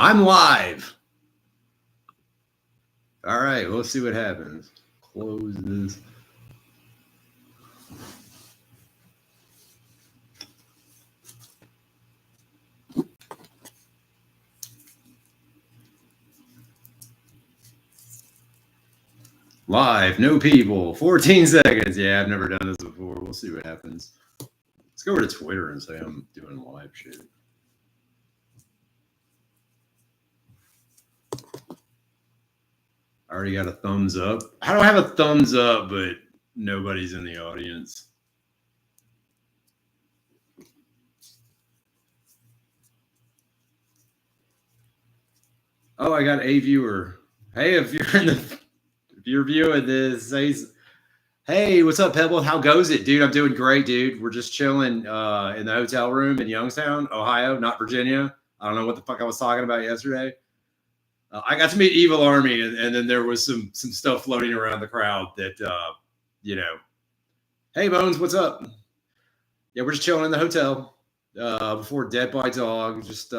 I'm live. All right, we'll see what happens. Close this. Live, no people, 14 seconds. Yeah, I've never done this before. We'll see what happens. Let's go over to Twitter and say I'm doing live shit. I already got a thumbs up. How do I have a thumbs up, but nobody's in the audience? Oh, I got a viewer. Hey, if you're viewing this, say, hey, what's up, Pebble? How goes it, dude? I'm doing great, dude. We're just chilling in the hotel room in Youngstown, Ohio, not Virginia. I don't know what the fuck I was talking about yesterday. I got to meet Evil Army, and then there was some stuff floating around the crowd that, hey, Bones, what's up? Yeah, we're just chilling in the hotel before Dead by Dawg, just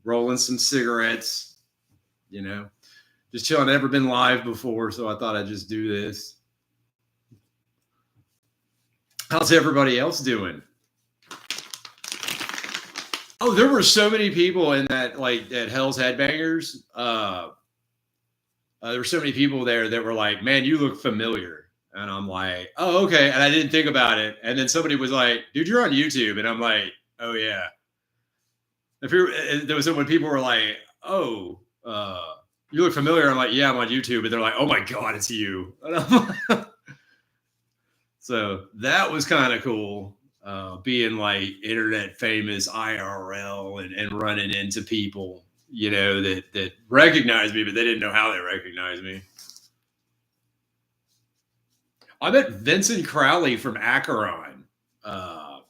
rolling some cigarettes, just chilling. I've never been live before, so I thought I'd just do this. How's everybody else doing? Oh, there were so many people in that, like, at Hell's Headbangers. There were so many people there that were like, man, you look familiar. And I'm like, oh, okay. And I didn't think about it. And then somebody was like, dude, you're on YouTube. And I'm like, oh, yeah. There was when people were like, oh, you look familiar. I'm like, yeah, I'm on YouTube. And they're like, oh, my God, it's you. So that was kind of cool. Being like internet famous IRL and running into people, that recognized me, but they didn't know how they recognized me. I met Vincent Crowley from Acheron. That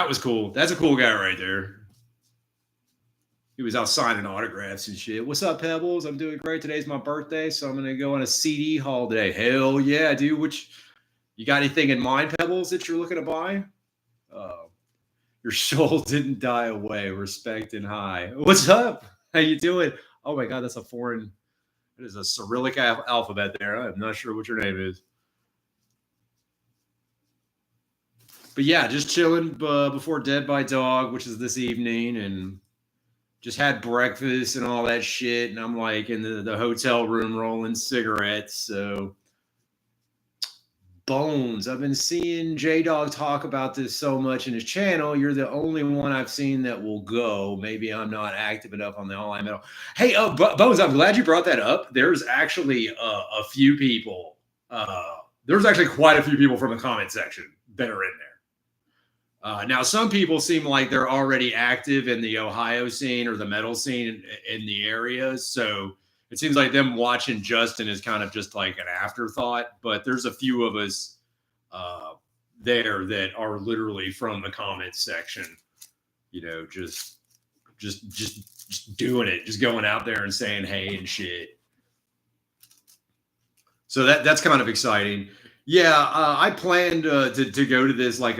was cool. That's a cool guy right there. He was out signing autographs and shit. What's up, Pebbles? I'm doing great. Today's my birthday, so I'm gonna go on a CD haul today. Hell yeah, dude. You got anything in mind, Pebbles, that you're looking to buy? Your soul didn't die away. Respect and high. What's up? How you doing? Oh my God, that's a foreign. It is a Cyrillic alphabet there. I'm not sure what your name is. But yeah, just chilling before Dead by Dawg, which is this evening, and just had breakfast and all that shit. And I'm like in the hotel room rolling cigarettes. So Bones, I've been seeing J-Dog talk about this so much in his channel. You're the only one I've seen that will go. Maybe I'm not active enough on the online metal. Hey, Bones, I'm glad you brought that up. There's actually a few people. There's actually quite a few people from the comment section that are in there. Now, some people seem like they're already active in the Ohio scene or the metal scene in the area. So it seems like them watching Justin is kind of just like an afterthought, but there's a few of us there that are literally from the comments section, just doing it, just going out there and saying hey and shit. So that's kind of exciting. Yeah, I planned to go to this like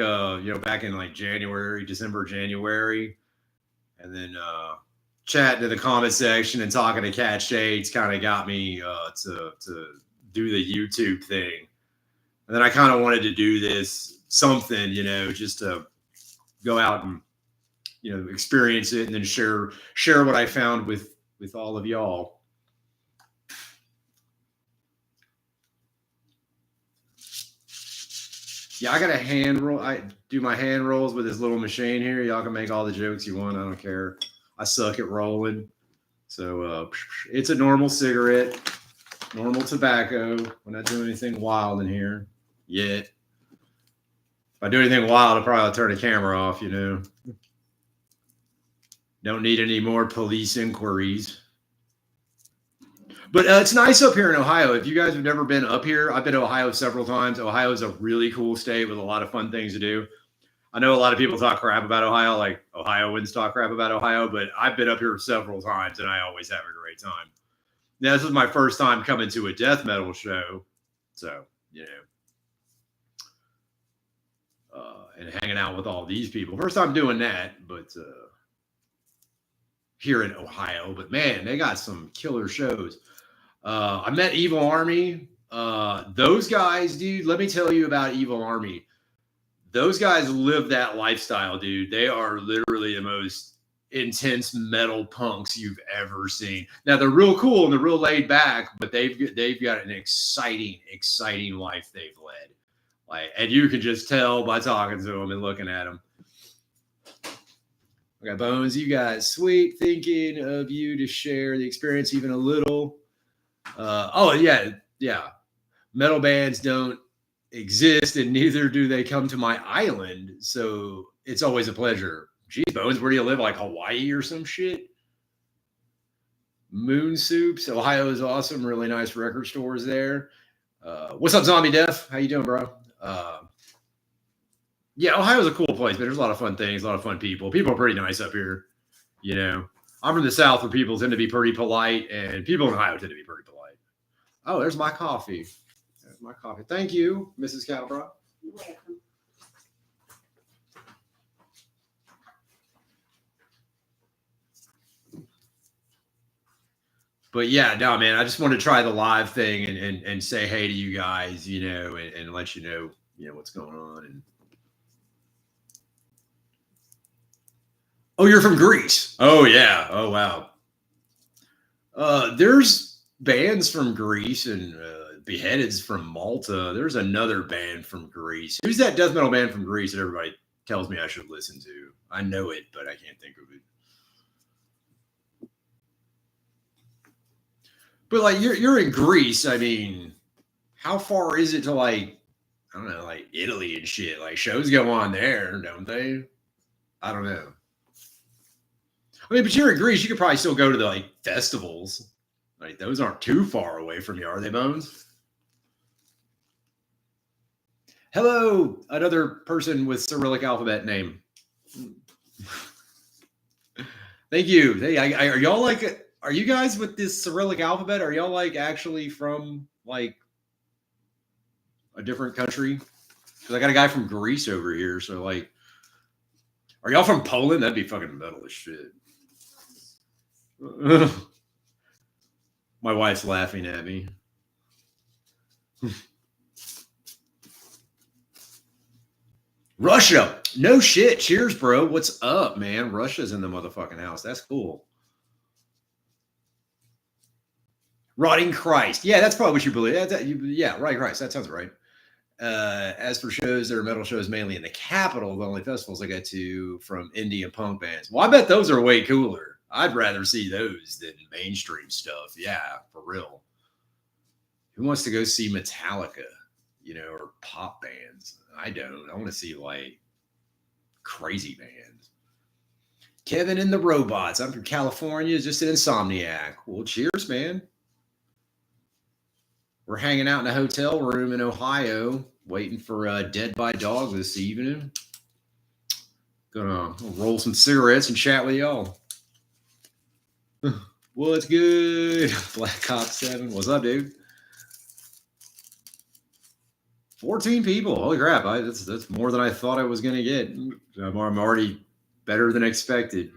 back in like December, January, and then chatting in the comment section and talking to Cat Shades kind of got me to do the YouTube thing. And then I kind of wanted to do this something, just to go out and, experience it and then share what I found with all of y'all. Yeah, I got a hand roll. I do my hand rolls with this little machine here. Y'all can make all the jokes you want. I don't care. I suck at rolling. So it's a normal cigarette, normal tobacco. We're not doing anything wild in here yet. If I do anything wild, I'll probably turn the camera off, Don't need any more police inquiries. But it's nice up here in Ohio. If you guys have never been up here, I've been to Ohio several times. Ohio is a really cool state with a lot of fun things to do. I know a lot of people talk crap about Ohio, like Ohioans talk crap about Ohio, but I've been up here several times and I always have a great time. Now, this is my first time coming to a death metal show. So, and hanging out with all these people. First time doing that, but here in Ohio, but man, they got some killer shows. I met Evil Army. Those guys, dude, let me tell you about Evil Army. Those guys live that lifestyle, dude. They are literally the most intense metal punks you've ever seen. Now they're real cool and they're real laid back, but they've got an exciting life they've led. Like, and you can just tell by talking to them and looking at them. Okay, Bones, you guys, sweet. Thinking of you to share the experience even a little. Oh yeah. Metal bands don't exist, and neither do they come to my island. So it's always a pleasure. Geez, Bones, where do you live? Like Hawaii or some shit? Moon Soups, Ohio is awesome. Really nice record stores there. What's up, Zombie Def? How you doing, bro? Yeah, Ohio's a cool place, but there's a lot of fun things, a lot of fun people. People are pretty nice up here. You know, I'm from the South where people tend to be pretty polite, and people in Ohio tend to be pretty polite. Oh, there's my coffee. There's my coffee. Thank you, Mrs. Calbra. You're welcome. But yeah, no, man, I just want to try the live thing and say hey to you guys, you know, and let you know what's going on. And oh, you're from Greece. Oh yeah. Oh wow. There's bands from Greece and Beheaded's from Malta. There's another band from Greece. Who's that death metal band from Greece that everybody tells me I should listen to? I know it, but I can't think of it. But like you're in Greece. I mean, how far is it to like, I don't know, like Italy and shit? Like shows go on there, don't they? I don't know. I mean, but you're in Greece, you could probably still go to the like festivals. Like those aren't too far away from you, are they, Bones? Hello, another person with Cyrillic alphabet name. Thank you. Hey, are y'all like? Are you guys with this Cyrillic alphabet? Are y'all like actually from like a different country? Because I got a guy from Greece over here. So like, are y'all from Poland? That'd be fucking metal as shit. My wife's laughing at me. Russia. No shit. Cheers, bro. What's up, man? Russia's in the motherfucking house. That's cool. Rotting Christ. Yeah, that's probably what you believe. Yeah, Rotting Christ. That sounds right. As for shows, there are metal shows mainly in the capital. The only festivals I go to from indie and punk bands. Well, I bet those are way cooler. I'd rather see those than mainstream stuff. Yeah, for real. Who wants to go see Metallica, or pop bands? I don't. I want to see like crazy bands. Kevin and the Robots. I'm from California, just an insomniac. Well, cheers, man. We're hanging out in a hotel room in Ohio, waiting for Dead by Dawg this evening. Gonna roll some cigarettes and chat with y'all. What's good? Black Cop 7. What's up, dude? 14 people. Holy crap. That's more than I thought I was going to get. I'm already better than expected.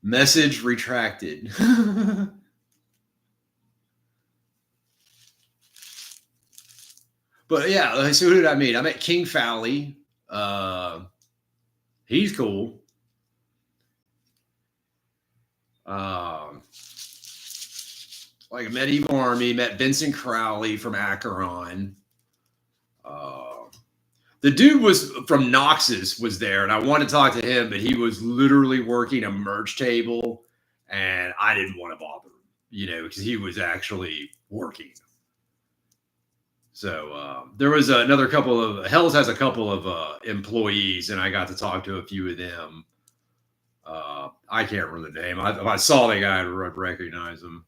Message retracted. But yeah, so who did I meet? I met King Fowley. He's cool. Like Medieval Army, met Vincent Crowley from Acheron. The dude was from Noxus was there, and I wanted to talk to him, but he was literally working a merch table, and I didn't want to bother him, because he was actually working. So there was another couple of Hell's has a couple of employees, and I got to talk to a few of them. I can't remember the name. If I saw the guy, I'd recognize him.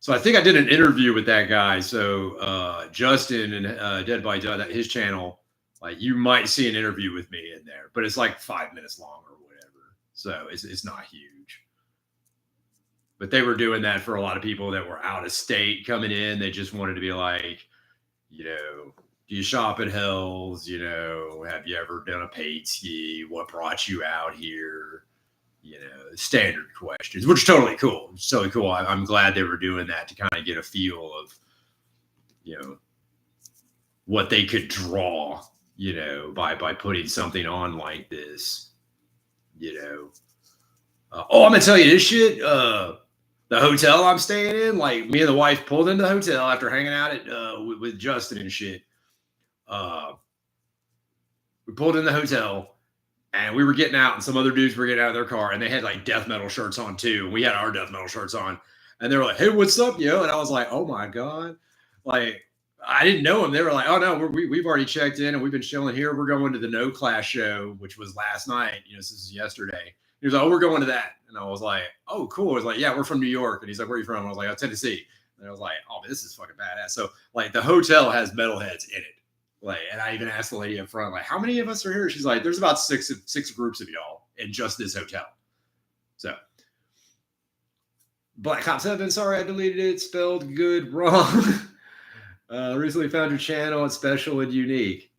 So I think I did an interview with that guy. So Justin and Dead by Dud, his channel, like you might see an interview with me in there, but it's like 5 minutes long or whatever. So it's not huge. But they were doing that for a lot of people that were out of state coming in. They just wanted to be like, do do you shop at Hell's? You know, have you ever done a paid ski? What brought you out here? You know, standard questions, which is totally cool. It's totally cool. I'm glad they were doing that to kind of get a feel of, you know, what they could draw, you know, by putting something on like this, you know. Oh, I'm gonna tell you this shit. The hotel I'm staying in, like me and the wife pulled into the hotel after hanging out at with Justin and shit. We pulled in the hotel and we were getting out, and some other dudes were getting out of their car, and they had like death metal shirts on too. And we had our death metal shirts on, and they were like, "Hey, what's up, yo?" And I was like, "Oh my god!" Like I didn't know them. They were like, "Oh no, we've already checked in and we've been chilling here. We're going to the No Class show, which was last night. You know, this is yesterday." He was like, "Oh, we're going to that." And I was like, "Oh, cool." I was like, "Yeah, we're from New York." And he's like, "Where are you from?" And I was like, "Oh, Tennessee." And I was like, "Oh, man, this is fucking badass." So like the hotel has metalheads in it. Like, and I even asked the lady up front, like, "How many of us are here?" She's like, "There's about six groups of y'all in just this hotel." So Black Ops 7, sorry I deleted it. Spelled good wrong. Recently found your channel. It's special and unique.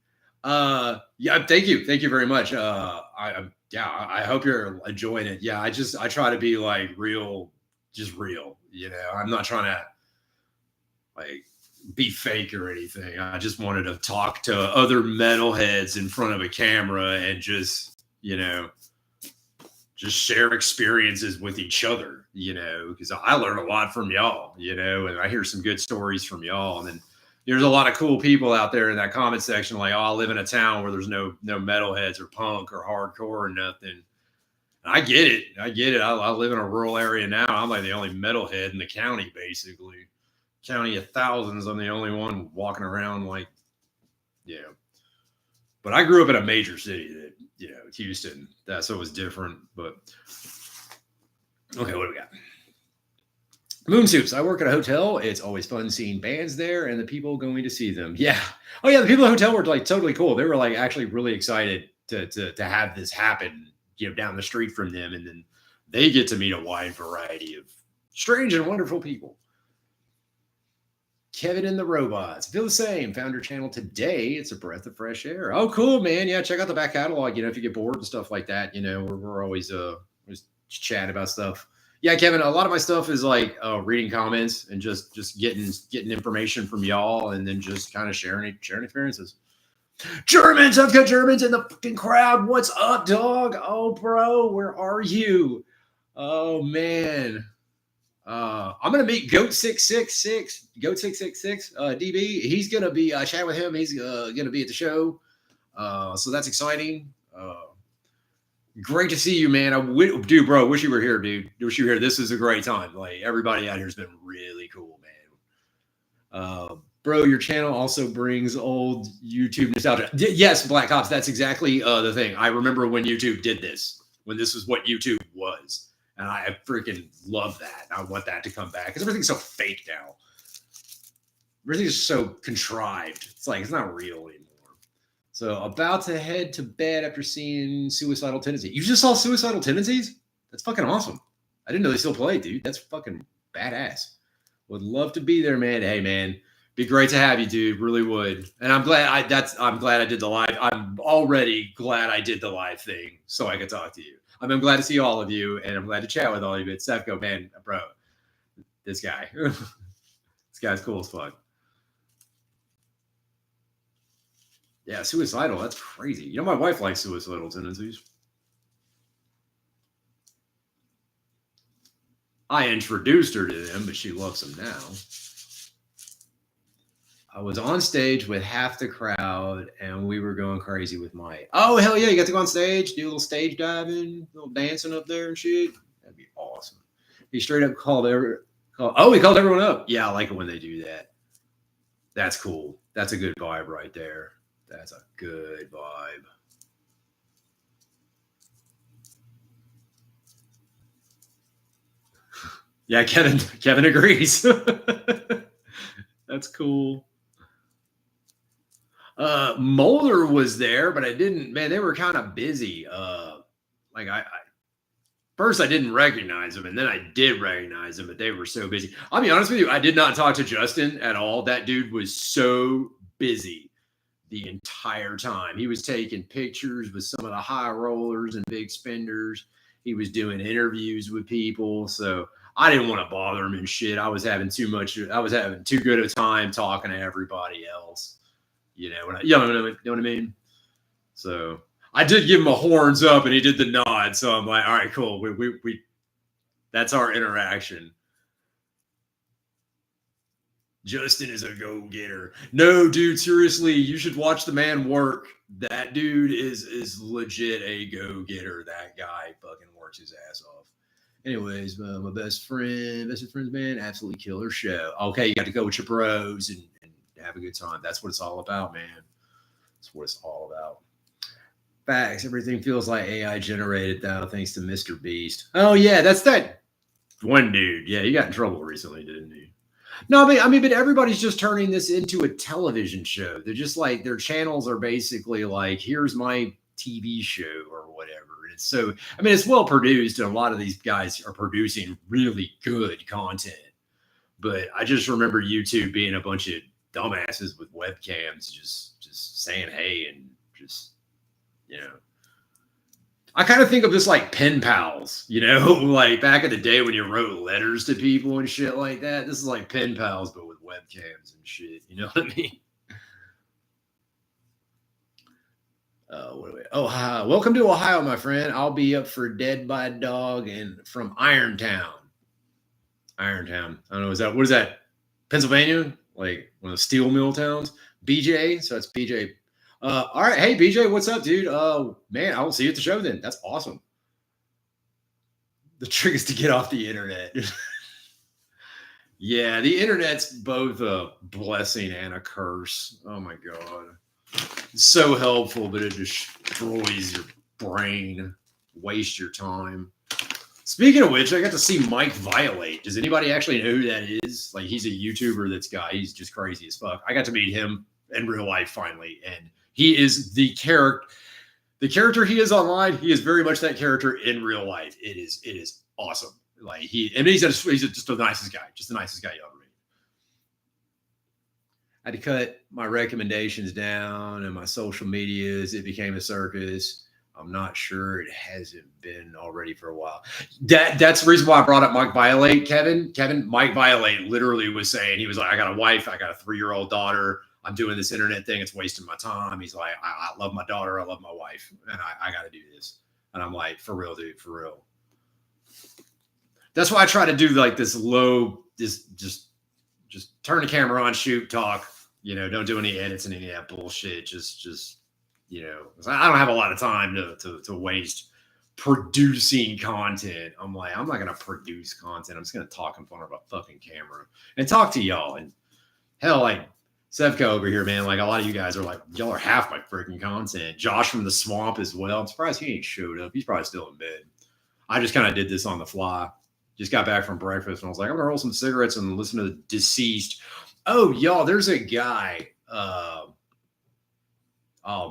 Yeah, thank you very much. I hope you're enjoying it. Yeah, I try to be like real, just real. You know, I'm not trying to like be fake or anything. I just wanted to talk to other metalheads in front of a camera and just, you know, just share experiences with each other, you know, because I learn a lot from y'all, you know, and I hear some good stories from y'all. And then there's a lot of cool people out there in that comment section, like, "Oh, I live in a town where there's no metalheads or punk or hardcore or nothing." I get it. I live in a rural area now. I'm like the only metalhead in the county, basically. County of thousands. I'm the only one walking around like, you know. But I grew up in a major city that, you know, Houston. So it was different. But okay, what do we got? Moon Soups. I work at a hotel. It's always fun seeing bands there and the people going to see them. Yeah. Oh yeah, the people at the hotel were like totally cool. They were like actually really excited to have this happen, you know, down the street from them, and then they get to meet a wide variety of strange and wonderful people. Kevin and the Robots. Feel the same. Found your channel today. It's a breath of fresh air. Oh, cool, man. Yeah, check out the back catalog. You know, if you get bored and stuff like that, you know, we're always chatting about stuff. Yeah, Kevin, a lot of my stuff is like reading comments and just getting information from y'all, and then just kind of sharing experiences. Germans, I've got Germans in the fucking crowd. What's up, dog? Oh, bro, where are you? Oh man. I'm gonna meet Goat666, Goat666, DB. He's gonna be chatting with him. He's gonna be at the show. So that's exciting. Great to see you, man. Dude, bro, wish you were here, dude. Wish you were here. This is a great time. Like everybody out here has been really cool, man. Bro, your channel also brings old YouTube nostalgia. Yes, Black Ops. That's exactly the thing. I remember when YouTube did this, when this was what YouTube was. And I freaking love that. I want that to come back because everything's so fake now. Everything's so contrived. It's like, it's not real anymore. So about to head to bed after seeing Suicidal Tendencies. You just saw Suicidal Tendencies? That's fucking awesome. I didn't know they still play, dude. That's fucking badass. Would love to be there, man. Hey, man. Be great to have you, dude. Really would. And I'm glad I did the live. I'm already glad I did the live thing so I could talk to you. I'm glad to see all of you, and I'm glad to chat with all of you. But Sefco, man, bro, this guy, this guy's cool as fuck. Yeah, Suicidal. That's crazy. You know, my wife likes Suicidal Tendencies. I introduced her to them, but she loves them now. I was on stage with half the crowd, and we were going crazy with Mike. Oh, hell yeah. You got to go on stage, do a little stage diving, a little dancing up there and shit. That'd be awesome. He straight up called everyone up. Yeah, I like it when they do that. That's cool. That's a good vibe right there. That's a good vibe. Yeah, Kevin agrees. That's cool. Mulder was there, but I didn't, man, they were kind of busy. Like first I didn't recognize them, and then I did recognize them, but they were so busy. I'll be honest with you, I did not talk to Justin at all. That dude was so busy. the entire time. He was taking pictures with some of the high rollers and big spenders. He was doing interviews with people. So I didn't want to bother him and shit. I was having too good a time talking to everybody else. You know what I mean? So I did give him a horns up and he did the nod. So I'm like, all right, cool. We that's our interaction. Justin is a go-getter. No, dude, seriously, you should watch the man work. That dude is legit a go-getter. That guy fucking works his ass off. Anyways, my best friend's man, absolutely killer show. Okay, you got to go with your bros and have a good time. That's what it's all about, man. That's what it's all about. Facts. Everything feels like AI generated now, thanks to Mr. Beast. Oh yeah, that's that one dude. Yeah, he got in trouble recently, didn't he? No, but everybody's just turning this into a television show. They're just like their channels are basically like, here's my TV show or whatever. It's so, it's well produced, and a lot of these guys are producing really good content. But I just remember YouTube being a bunch of dumbasses with webcams, just saying hey and just, you know. I kind of think of this like pen pals, you know, like back in the day when you wrote letters to people and shit like that. This is like pen pals, but with webcams and shit. You know what I mean? Ohio. Welcome to Ohio, my friend. I'll be up for Dead by Dog and from Irontown. I don't know. What is that? Pennsylvania? Like one of the steel mill towns? BJ. So that's BJ. All right. Hey, BJ, what's up, dude? Man, I will see you at the show then. That's awesome. The trick is to get off the internet. Yeah, the internet's both a blessing and a curse. Oh, my God. It's so helpful, but it destroys your brain, waste your time. Speaking of which, I got to see Mike Violate. Does anybody actually know who that is? Like, he's a YouTuber he's just crazy as fuck. I got to meet him in real life finally, and he is the character he is online. He is very much that character in real life. It is awesome. Like he's just the nicest guy, just the nicest guy you ever meet. I had to cut my recommendations down and my social medias. It became a circus. I'm not sure it hasn't been already for a while. That's the reason why I brought up Mike Violate, Kevin. Mike Violate literally was saying, he was like, I got a wife, I got a 3-year-old daughter. I'm doing this internet thing. It's wasting my time. He's like, I love my daughter. I love my wife. And I got to do this. And I'm like, for real, dude, for real. That's why I try to do like this low, just turn the camera on, shoot, talk, you know, don't do any edits and any of that bullshit. Just, you know, I don't have a lot of time to waste producing content. I'm like, I'm not going to produce content. I'm just going to talk in front of a fucking camera and talk to y'all. And hell, like, Sevka over here, man, like a lot of you guys are like, y'all are half my freaking content. Josh from the swamp as well. I'm surprised he ain't showed up. He's probably still in bed. I just kind of did this on the fly. Just got back from breakfast and I was like, I'm going to roll some cigarettes and listen to the Deceased. Oh, y'all, there's a guy. Oh,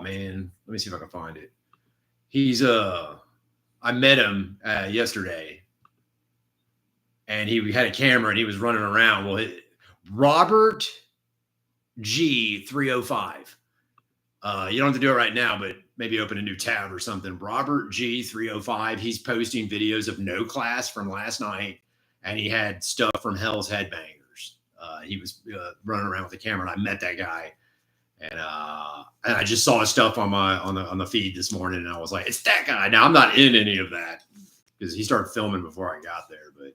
man. Let me see if I can find it. He's, I met him yesterday and he had a camera and he was running around. Well, Robert G305. You don't have to do it right now, but maybe open a new tab or something. Robert G305. He's posting videos of No Class from last night, and he had stuff from Hell's Headbangers. He was running around with the camera, and I met that guy, and I just saw his stuff on the feed this morning, and I was like, it's that guy. Now I'm not in any of that because he started filming before I got there, but.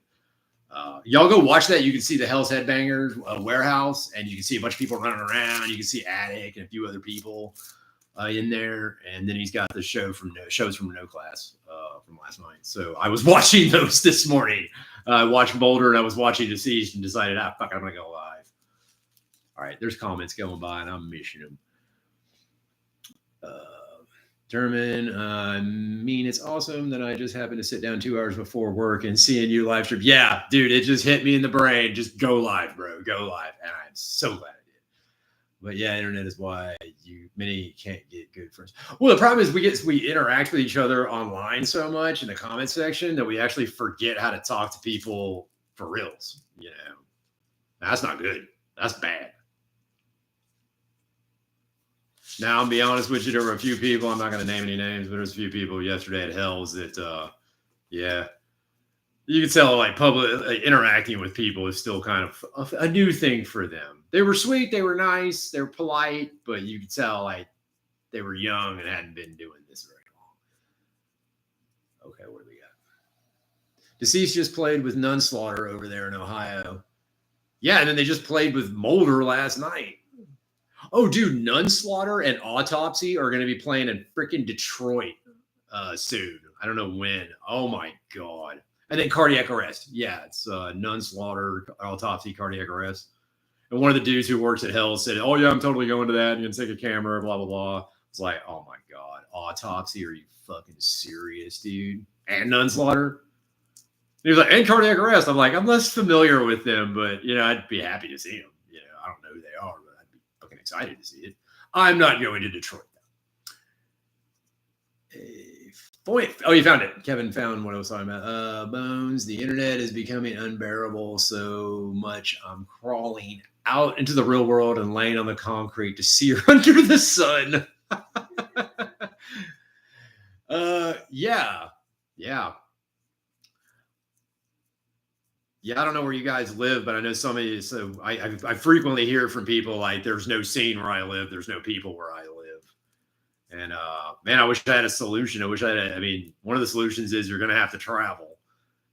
Y'all go watch that. You can see the Hell's Headbangers warehouse, and you can see a bunch of people running around. You can see Attic and a few other people in there. And then he's got the shows from No Class from last night. So I was watching those this morning. I watched Boulder and I was watching Deceased and decided, fuck, I'm going to go live. All right, there's comments going by and I'm missing them. German, it's awesome that I just happened to sit down 2 hours before work and seeing you live stream. Yeah, dude, it just hit me in the brain. Just go live, bro. Go live. And I'm so glad I did. But yeah, internet is why many can't get good friends. Well, the problem is we interact with each other online so much in the comment section that we actually forget how to talk to people for reals. You know, that's not good. That's bad. Now, I'll be honest with you, there were a few people, I'm not going to name any names, but there's a few people yesterday at Hell's that, yeah, you could tell like public interacting with people is still kind of a new thing for them. They were sweet, they were nice, they were polite, but you could tell like they were young and hadn't been doing this very long. Okay, what do we got? Deceased just played with Nunslaughter over there in Ohio. Yeah, and then they just played with Molder last night. Oh, dude, Nunslaughter and Autopsy are going to be playing in freaking Detroit soon. I don't know when. Oh, my God. And then Cardiac Arrest. Yeah, it's Nunslaughter, Autopsy, Cardiac Arrest. And one of the dudes who works at Hell said, oh, yeah, I'm totally going to that. You can take a camera, blah, blah, blah. It's like, oh, my God. Autopsy? Are you fucking serious, dude? And Nunslaughter? He was like, and Cardiac Arrest. I'm like, I'm less familiar with them, but, you know, I'd be happy to see them. You know, I don't know who they are, but I'd be fucking excited to see it. I'm not going to Detroit, though. Oh, you found it. Kevin found what I was talking about. Bones, the internet is becoming unbearable so much I'm crawling out into the real world and laying on the concrete to sear under the sun. Yeah. Yeah, I don't know where you guys live, but I know some of you. So I frequently hear from people like, "There's no scene where I live. There's no people where I live." And man, I wish I had a solution. I mean, one of the solutions is you're going to have to travel,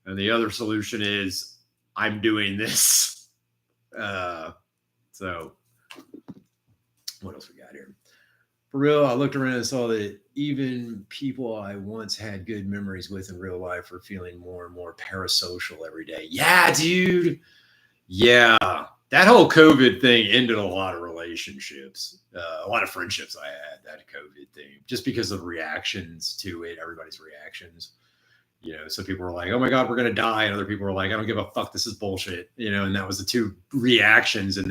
and the other solution is I'm doing this. So what else we got here? For real, I looked around and saw that even people I once had good memories with in real life are feeling more and more parasocial every day. Yeah, dude. Yeah. That whole COVID thing ended a lot of relationships, a lot of friendships I had, that COVID thing, just because of reactions to it, everybody's reactions. You know, some people were like, oh my God, we're going to die. And other people were like, I don't give a fuck. This is bullshit. You know, and that was the two reactions. And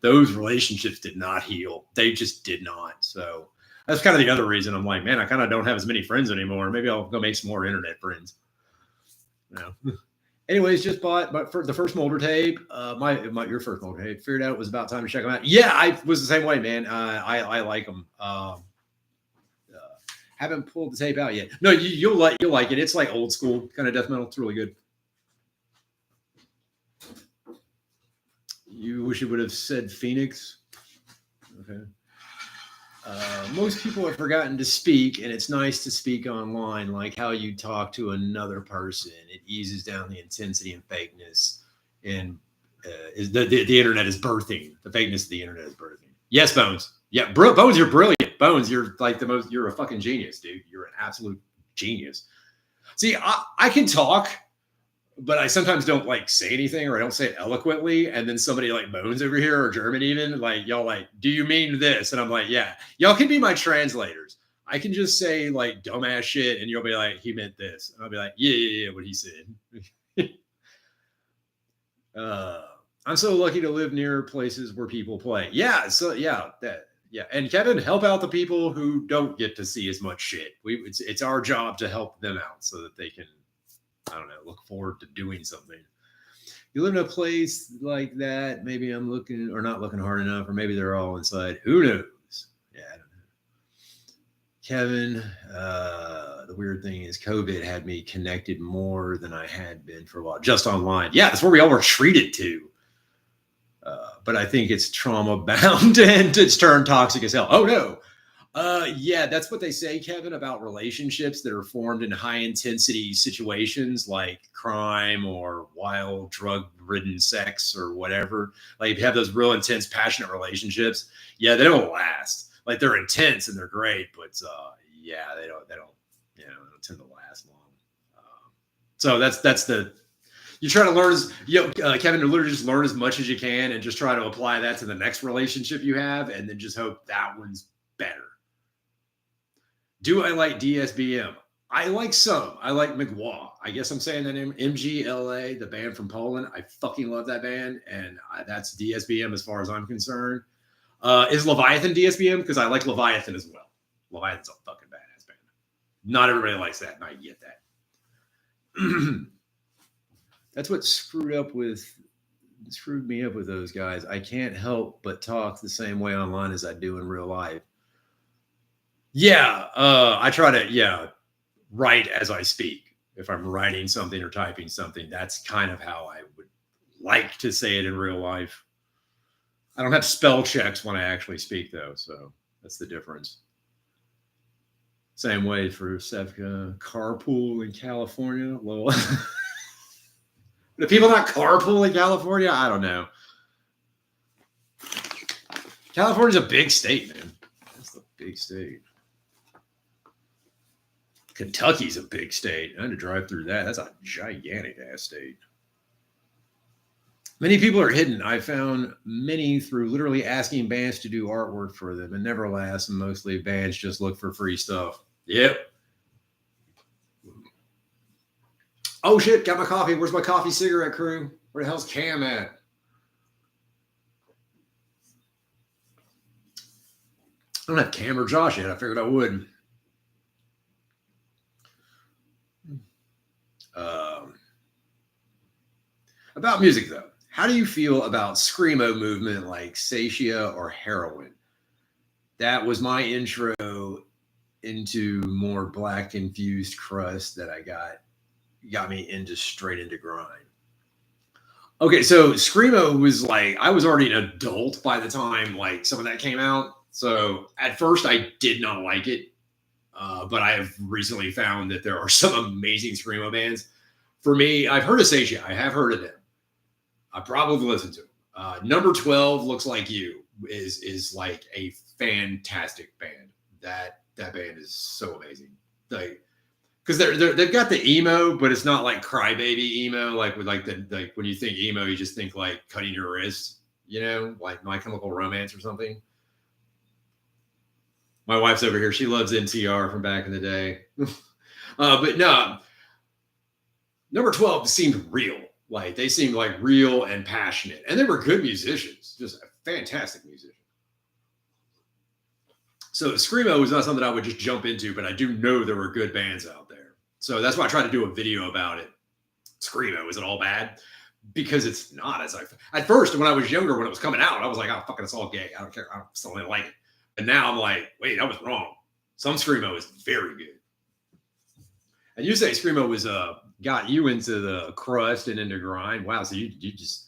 those relationships did not heal. They just did not. So that's kind of the other reason I'm like, man, I kind of don't have as many friends anymore. Maybe I'll go make some more internet friends. You know? Anyways, just bought for the first Molder tape. Your first Molder tape. Figured out it was about time to check them out. Yeah, I was the same way, man. I like them. Haven't pulled the tape out yet. No, you'll like it. It's like old school kind of death metal. It's really good. You wish it would have said Phoenix. Okay. Most people have forgotten to speak, and it's nice to speak online, like how you talk to another person. It eases down the intensity and fakeness, and the internet is birthing. The fakeness of the internet is birthing. Yes, Bones. Yeah, Bones, you're brilliant. Bones, you're like you're a fucking genius, dude. You're an absolute genius. See, I can talk, but I sometimes don't like say anything, or I don't say it eloquently. And then somebody like Bones over here, or German even, like, y'all like, do you mean this? And I'm like, yeah, y'all can be my translators. I can just say like dumbass shit, and you'll be like, he meant this. And I'll be like, yeah, what he said. I'm so lucky to live near places where people play. Yeah, so yeah, and Kevin, help out the people who don't get to see as much shit. It's our job to help them out so that they can, I don't know, look forward to doing something. You live in a place like that, maybe I'm looking or not looking hard enough, or maybe they're all inside. Who knows? Yeah, I don't know. Kevin, the weird thing is COVID had me connected more than I had been for a while, just online. Yeah, that's where we all were treated to. But I think it's trauma bound and it's turned toxic as hell. Oh no. Yeah, that's what they say, Kevin, about relationships that are formed in high intensity situations like crime or wild drug ridden sex or whatever. Like if you have those real intense, passionate relationships, yeah, they don't last. Like they're intense and they're great, but yeah, they don't tend to last long. So that's the, you try to learn, Kevin, to literally just learn as much as you can and just try to apply that to the next relationship you have, and then just hope that one's better. Do I like DSBM? I like some. I like McGraw. I guess I'm saying that name. MGLA, the band from Poland. I fucking love that band, and that's DSBM as far as I'm concerned. Is Leviathan DSBM? Because I like Leviathan as well. Leviathan's a fucking badass band. Not everybody likes that, and I get that. That's what screwed me up with those guys. I can't help but talk the same way online as I do in real life. Yeah, I try to write as I speak. If I'm writing something or typing something, that's kind of how I would like to say it in real life. I don't have spell checks when I actually speak, though, so that's the difference. Same way for Sevka. Carpool in California. Well, do people not carpool in California? I don't know. California's a big state, man. That's a big state. Kentucky's a big state. I had to drive through that. That's a gigantic ass state. Many people are hidden. I found many through literally asking bands to do artwork for them. It never lasts, and mostly bands just look for free stuff. Yep. Oh shit, got my coffee. Where's my coffee cigarette crew? Where the hell's Cam at? I don't have Cam or Josh yet. I figured I would. About music, though. How do you feel about screamo movement like Satia or Heroin? That was my intro into more black infused crust that I got me straight into grind. Okay, so screamo was like I was already an adult by the time like some of that came out. So at first I did not like it, but I have recently found that there are some amazing screamo bands. For me, I've heard of Satia. I have heard of them. I probably listened to them. Number 12 Looks Like You is like a fantastic band. That band is so amazing. Like because they've got the emo, but it's not like crybaby emo. Like with like when you think emo, you just think like cutting your wrist, like My Chemical Romance or something. My wife's over here. She loves NTR from back in the day. But no, number 12 seemed real. Like they seemed like real and passionate, and they were good musicians, just a fantastic musician. So screamo was not something I would just jump into, but I do know there were good bands out there. So that's why I tried to do a video about it. Screamo, is it all bad? Because it's not. At first, when I was younger, when it was coming out, I was like, "Oh, fucking, it's all gay. I don't care. I still didn't like it." And now I'm like, "Wait, I was wrong. Some screamo is very good." And you say screamo was got you into the crust and into grind. Wow, so you just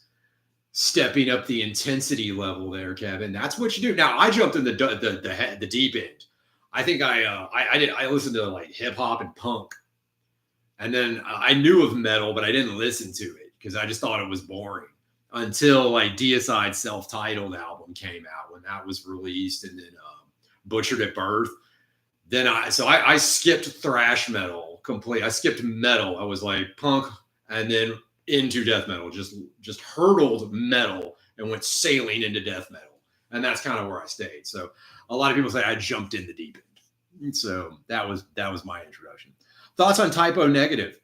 stepping up the intensity level there, Kevin. That's what you do. Now I jumped in the deep end. I think I listened to like hip hop and punk, and then I knew of metal, but I didn't listen to it because I just thought it was boring until like Deicide's self-titled album came out when that was released, and then Butchered at Birth. Then I skipped thrash metal complete. I skipped metal. I was like punk and then into death metal. Just hurdled metal and went sailing into death metal. And that's kind of where I stayed. So a lot of people say I jumped in the deep end. So that was my introduction. Thoughts on Typo Negative?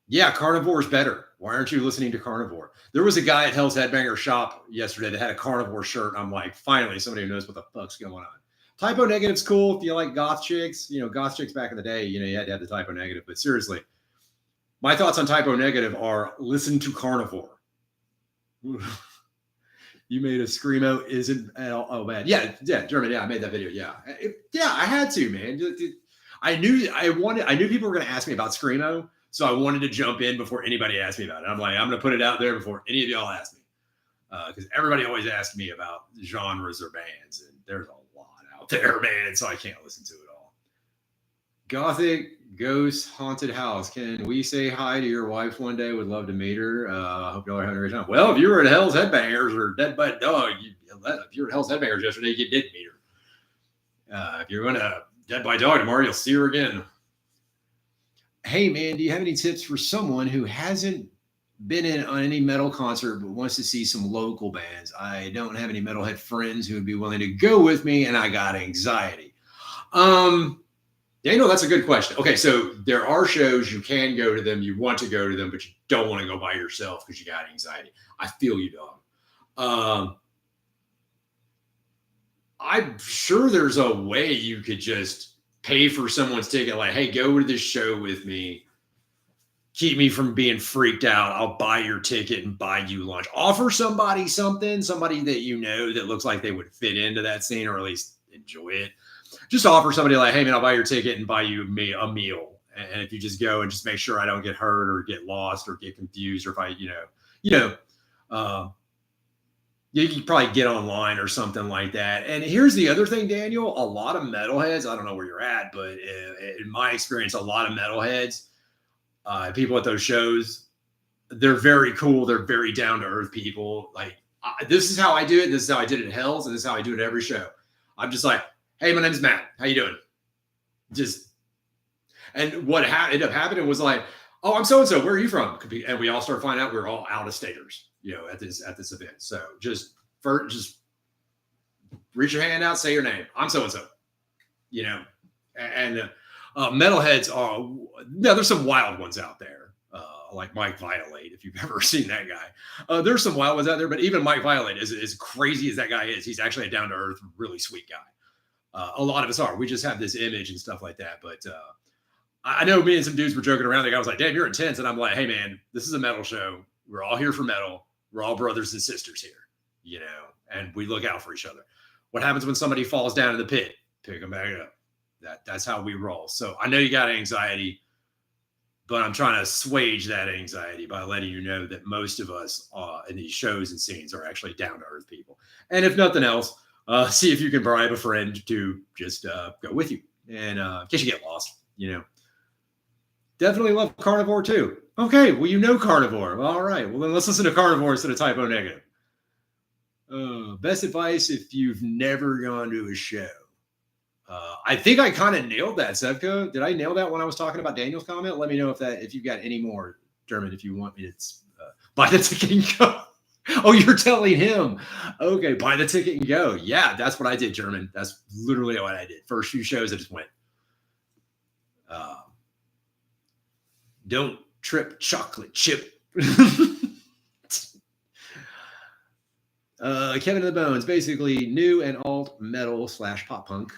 Yeah, Carnivore's better. Why aren't you listening to Carnivore? There was a guy at Hell's Headbanger shop yesterday that had a Carnivore shirt. I'm like, finally, somebody who knows what the fuck's going on. Typo Negative's cool if you like goth chicks. Goth chicks back in the day, you had to have the Typo Negative. But seriously, my thoughts on Typo Negative are listen to Carnivore. You made a screamo isn't oh bad. Yeah, German. Yeah, I made that video. Yeah, I had to, man. I knew people were going to ask me about screamo, so I wanted to jump in before anybody asked me about it. I'm like, I'm going to put it out there before any of y'all ask me, because everybody always asks me about genres or bands, and there's a out there, man, so I can't listen to it all. Gothic Ghost Haunted House. Can we say hi to your wife one day? Would love to meet her. I hope y'all are having a great time. Well, if you were at Hell's Headbangers or Dead by Dog, if you were at Hell's Headbangers yesterday, you did meet her. If you're going to Dead by Dog tomorrow, you'll see her again. Hey, man, do you have any tips for someone who hasn't been in on any metal concert but wants to see some local bands? I don't have any metalhead friends who would be willing to go with me, and I got anxiety. Daniel, that's a good question. Okay, so there are shows you can go to them, you want to go to them, but you don't want to go by yourself because you got anxiety. I feel you, dog. I'm sure there's a way you could just pay for someone's ticket, like, hey, go to this show with me. Keep me from being freaked out. I'll buy your ticket and buy you lunch. Offer somebody something, somebody that that looks like they would fit into that scene or at least enjoy it. just offer somebody like, hey man, I'll buy your ticket and buy you a meal. And if you just go and just make sure I don't get hurt or get lost or get confused, or if I, you can probably get online or something like that. And here's the other thing, Daniel, a lot of metalheads, I don't know where you're at, but in my experience, a lot of metalheads, people at those shows, they're very cool. They're very down to earth people. Like, this is how I do it. This is how I did it at Hell's, and this is how I do it at every show. I'm just like, hey, my name's Matt. How you doing? And what ended up happening was like, oh, I'm so-and-so. Where are you from? And we all start finding out we're all out-of-staters, at this event. So just reach your hand out, say your name. I'm so-and-so, and metalheads are, there's some wild ones out there. Like Mike Violate, if you've ever seen that guy. There's some wild ones out there, but even Mike Violate, as crazy as that guy is, he's actually a down-to-earth, really sweet guy. A lot of us are. We just have this image and stuff like that. But I know me and some dudes were joking around. The guy was like, damn, you're intense. And I'm like, hey, man, this is a metal show. We're all here for metal. We're all brothers and sisters here, and we look out for each other. What happens when somebody falls down in the pit? Pick them back up. That's how we roll. So I know you got anxiety, but I'm trying to assuage that anxiety by letting you know that most of us in these shows and scenes are actually down-to-earth people. And if nothing else, see if you can bribe a friend to just go with you. And in case you get lost, Definitely love Carnivore too. Okay, well, Carnivore. All right, well, then let's listen to Carnivore instead of Typo Negative. Best advice if you've never gone to a show. I think I kind of nailed that, Sevco. Did I nail that when I was talking about Daniel's comment? Let me know if you've got any more, Dermot, if you want me to buy the ticket and go. Oh, you're telling him. Okay, buy the ticket and go. Yeah, that's what I did, German. That's literally what I did. First few shows, I just went. Don't trip chocolate chip. Kevin of the Bones, basically new and alt metal / pop punk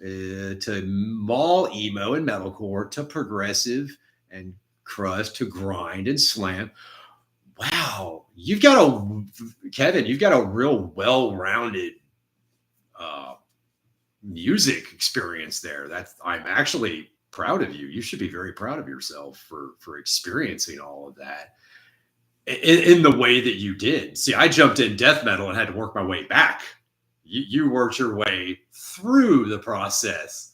to mall emo and metalcore to progressive and crust to grind and slam. Wow, Kevin, you've got a real well-rounded music experience there. I'm actually proud of you. You should be very proud of yourself for experiencing all of that in the way that you did. See, I jumped in death metal and had to work my way back. You worked your way through the process.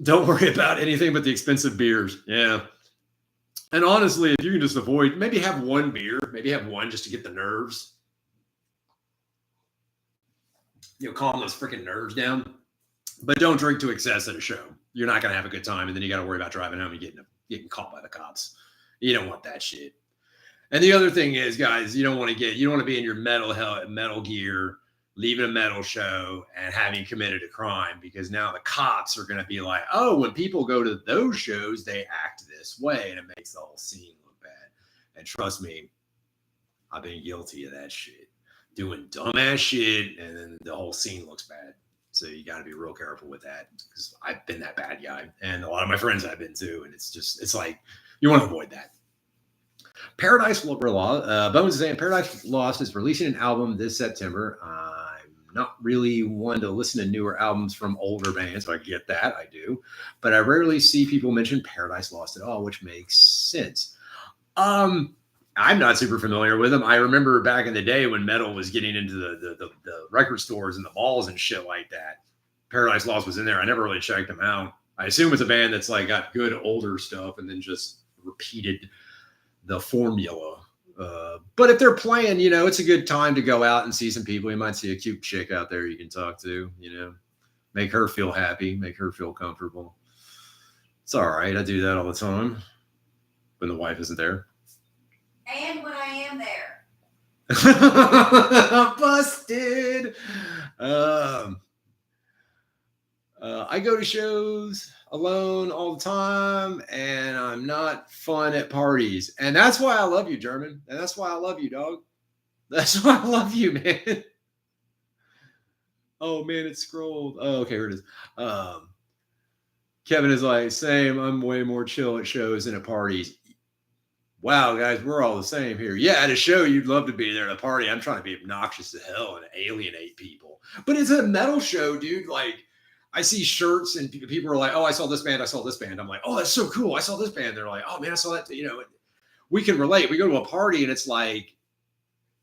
Don't worry about anything but the expensive beers. Yeah. And honestly, if you can just avoid, maybe have one beer, maybe have one just to get the nerves. Calm those freaking nerves down. But don't drink to excess at a show. You're not going to have a good time. And then you got to worry about driving home and getting caught by the cops. You don't want that shit. And the other thing is, guys, you don't want to be in your metal gear, leaving a metal show and having committed a crime, because now the cops are going to be like, oh, when people go to those shows, they act this way, and it makes the whole scene look bad. And trust me, I've been guilty of that shit, doing dumbass shit, and then the whole scene looks bad. So you got to be real careful with that, because I've been that bad guy, and a lot of my friends have been too. And it's like, you want to avoid that. Paradise Lost, Bones is saying Paradise Lost is releasing an album this September. I'm not really one to listen to newer albums from older bands, so I get that, I do. But I rarely see people mention Paradise Lost at all, which makes sense. I'm not super familiar with them. I remember back in the day when metal was getting into the record stores and the malls and shit like that. Paradise Lost was in there. I never really checked them out. I assume it's a band that's like got good older stuff and then just repeated the formula. But if they're playing, it's a good time to go out and see some people. You might see a cute chick out there you can talk to, make her feel happy, make her feel comfortable. It's all right. I do that all the time when the wife isn't there. And when I am there. Busted. I go to shows alone all the time, and I'm not fun at parties. And that's why I love you, German. And that's why I love you, dog. That's why I love you, man. Oh, man, it scrolled. Oh, okay, here it is. Kevin is like, same. I'm way more chill at shows than at parties. Wow, guys, we're all the same here. Yeah, at a show, you'd love to be there at a party. I'm trying to be obnoxious to hell and alienate people. But it's a metal show, dude. Like, I see shirts and people are like, oh, I saw this band. I saw this band. I'm like, oh, that's so cool. I saw this band. They're like, oh, man, I saw that. You know, we can relate. We go to a party and it's like,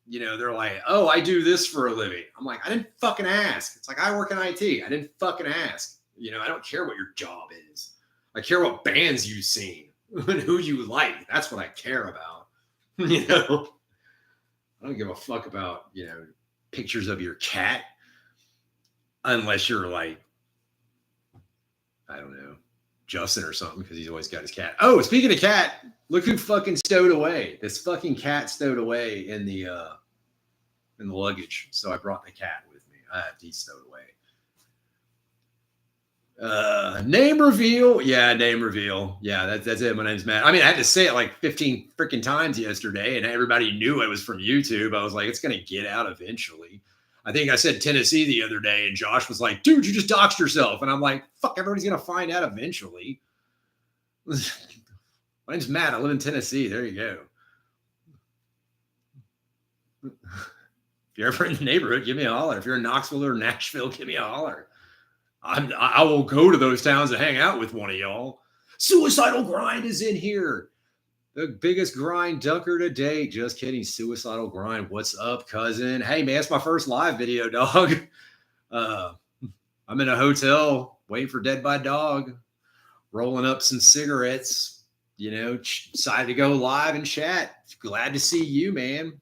you know, they're like, oh, I do this for a living. I'm like, I didn't fucking ask. It's like, I work in IT. I didn't fucking ask. You know, I don't care what your job is. I care what bands you've seen and who you like. That's what I care about. You know, I don't give a fuck about, you know, pictures of your cat unless you're like, I don't know, Justin or something, because he's always got his cat. Oh, speaking of cat, look who fucking stowed away. This fucking cat stowed away in the luggage. So I brought the cat with me. He's stowed away. Name reveal. Yeah, name reveal. Yeah, that's it. My name's Matt. I mean, I had to say it like 15 freaking times yesterday, and everybody knew it was from YouTube. I was like, it's gonna get out eventually. I think I said Tennessee the other day, and Josh was like, dude, you just doxed yourself. And I'm like, fuck, everybody's gonna find out eventually. My name's Matt. I live in Tennessee. There you go. If you're ever in the neighborhood, give me a holler. If you're in Knoxville or Nashville, give me a holler. I will go to those towns and hang out with one of y'all. Suicidal Grind is in here. The biggest grind dunker to date. Just kidding. Suicidal Grind. What's up, cousin? Hey, man, it's my first live video, dog. I'm in a hotel waiting for Dead by Dog, rolling up some cigarettes, you know, decided to go live and chat. Glad to see you, man.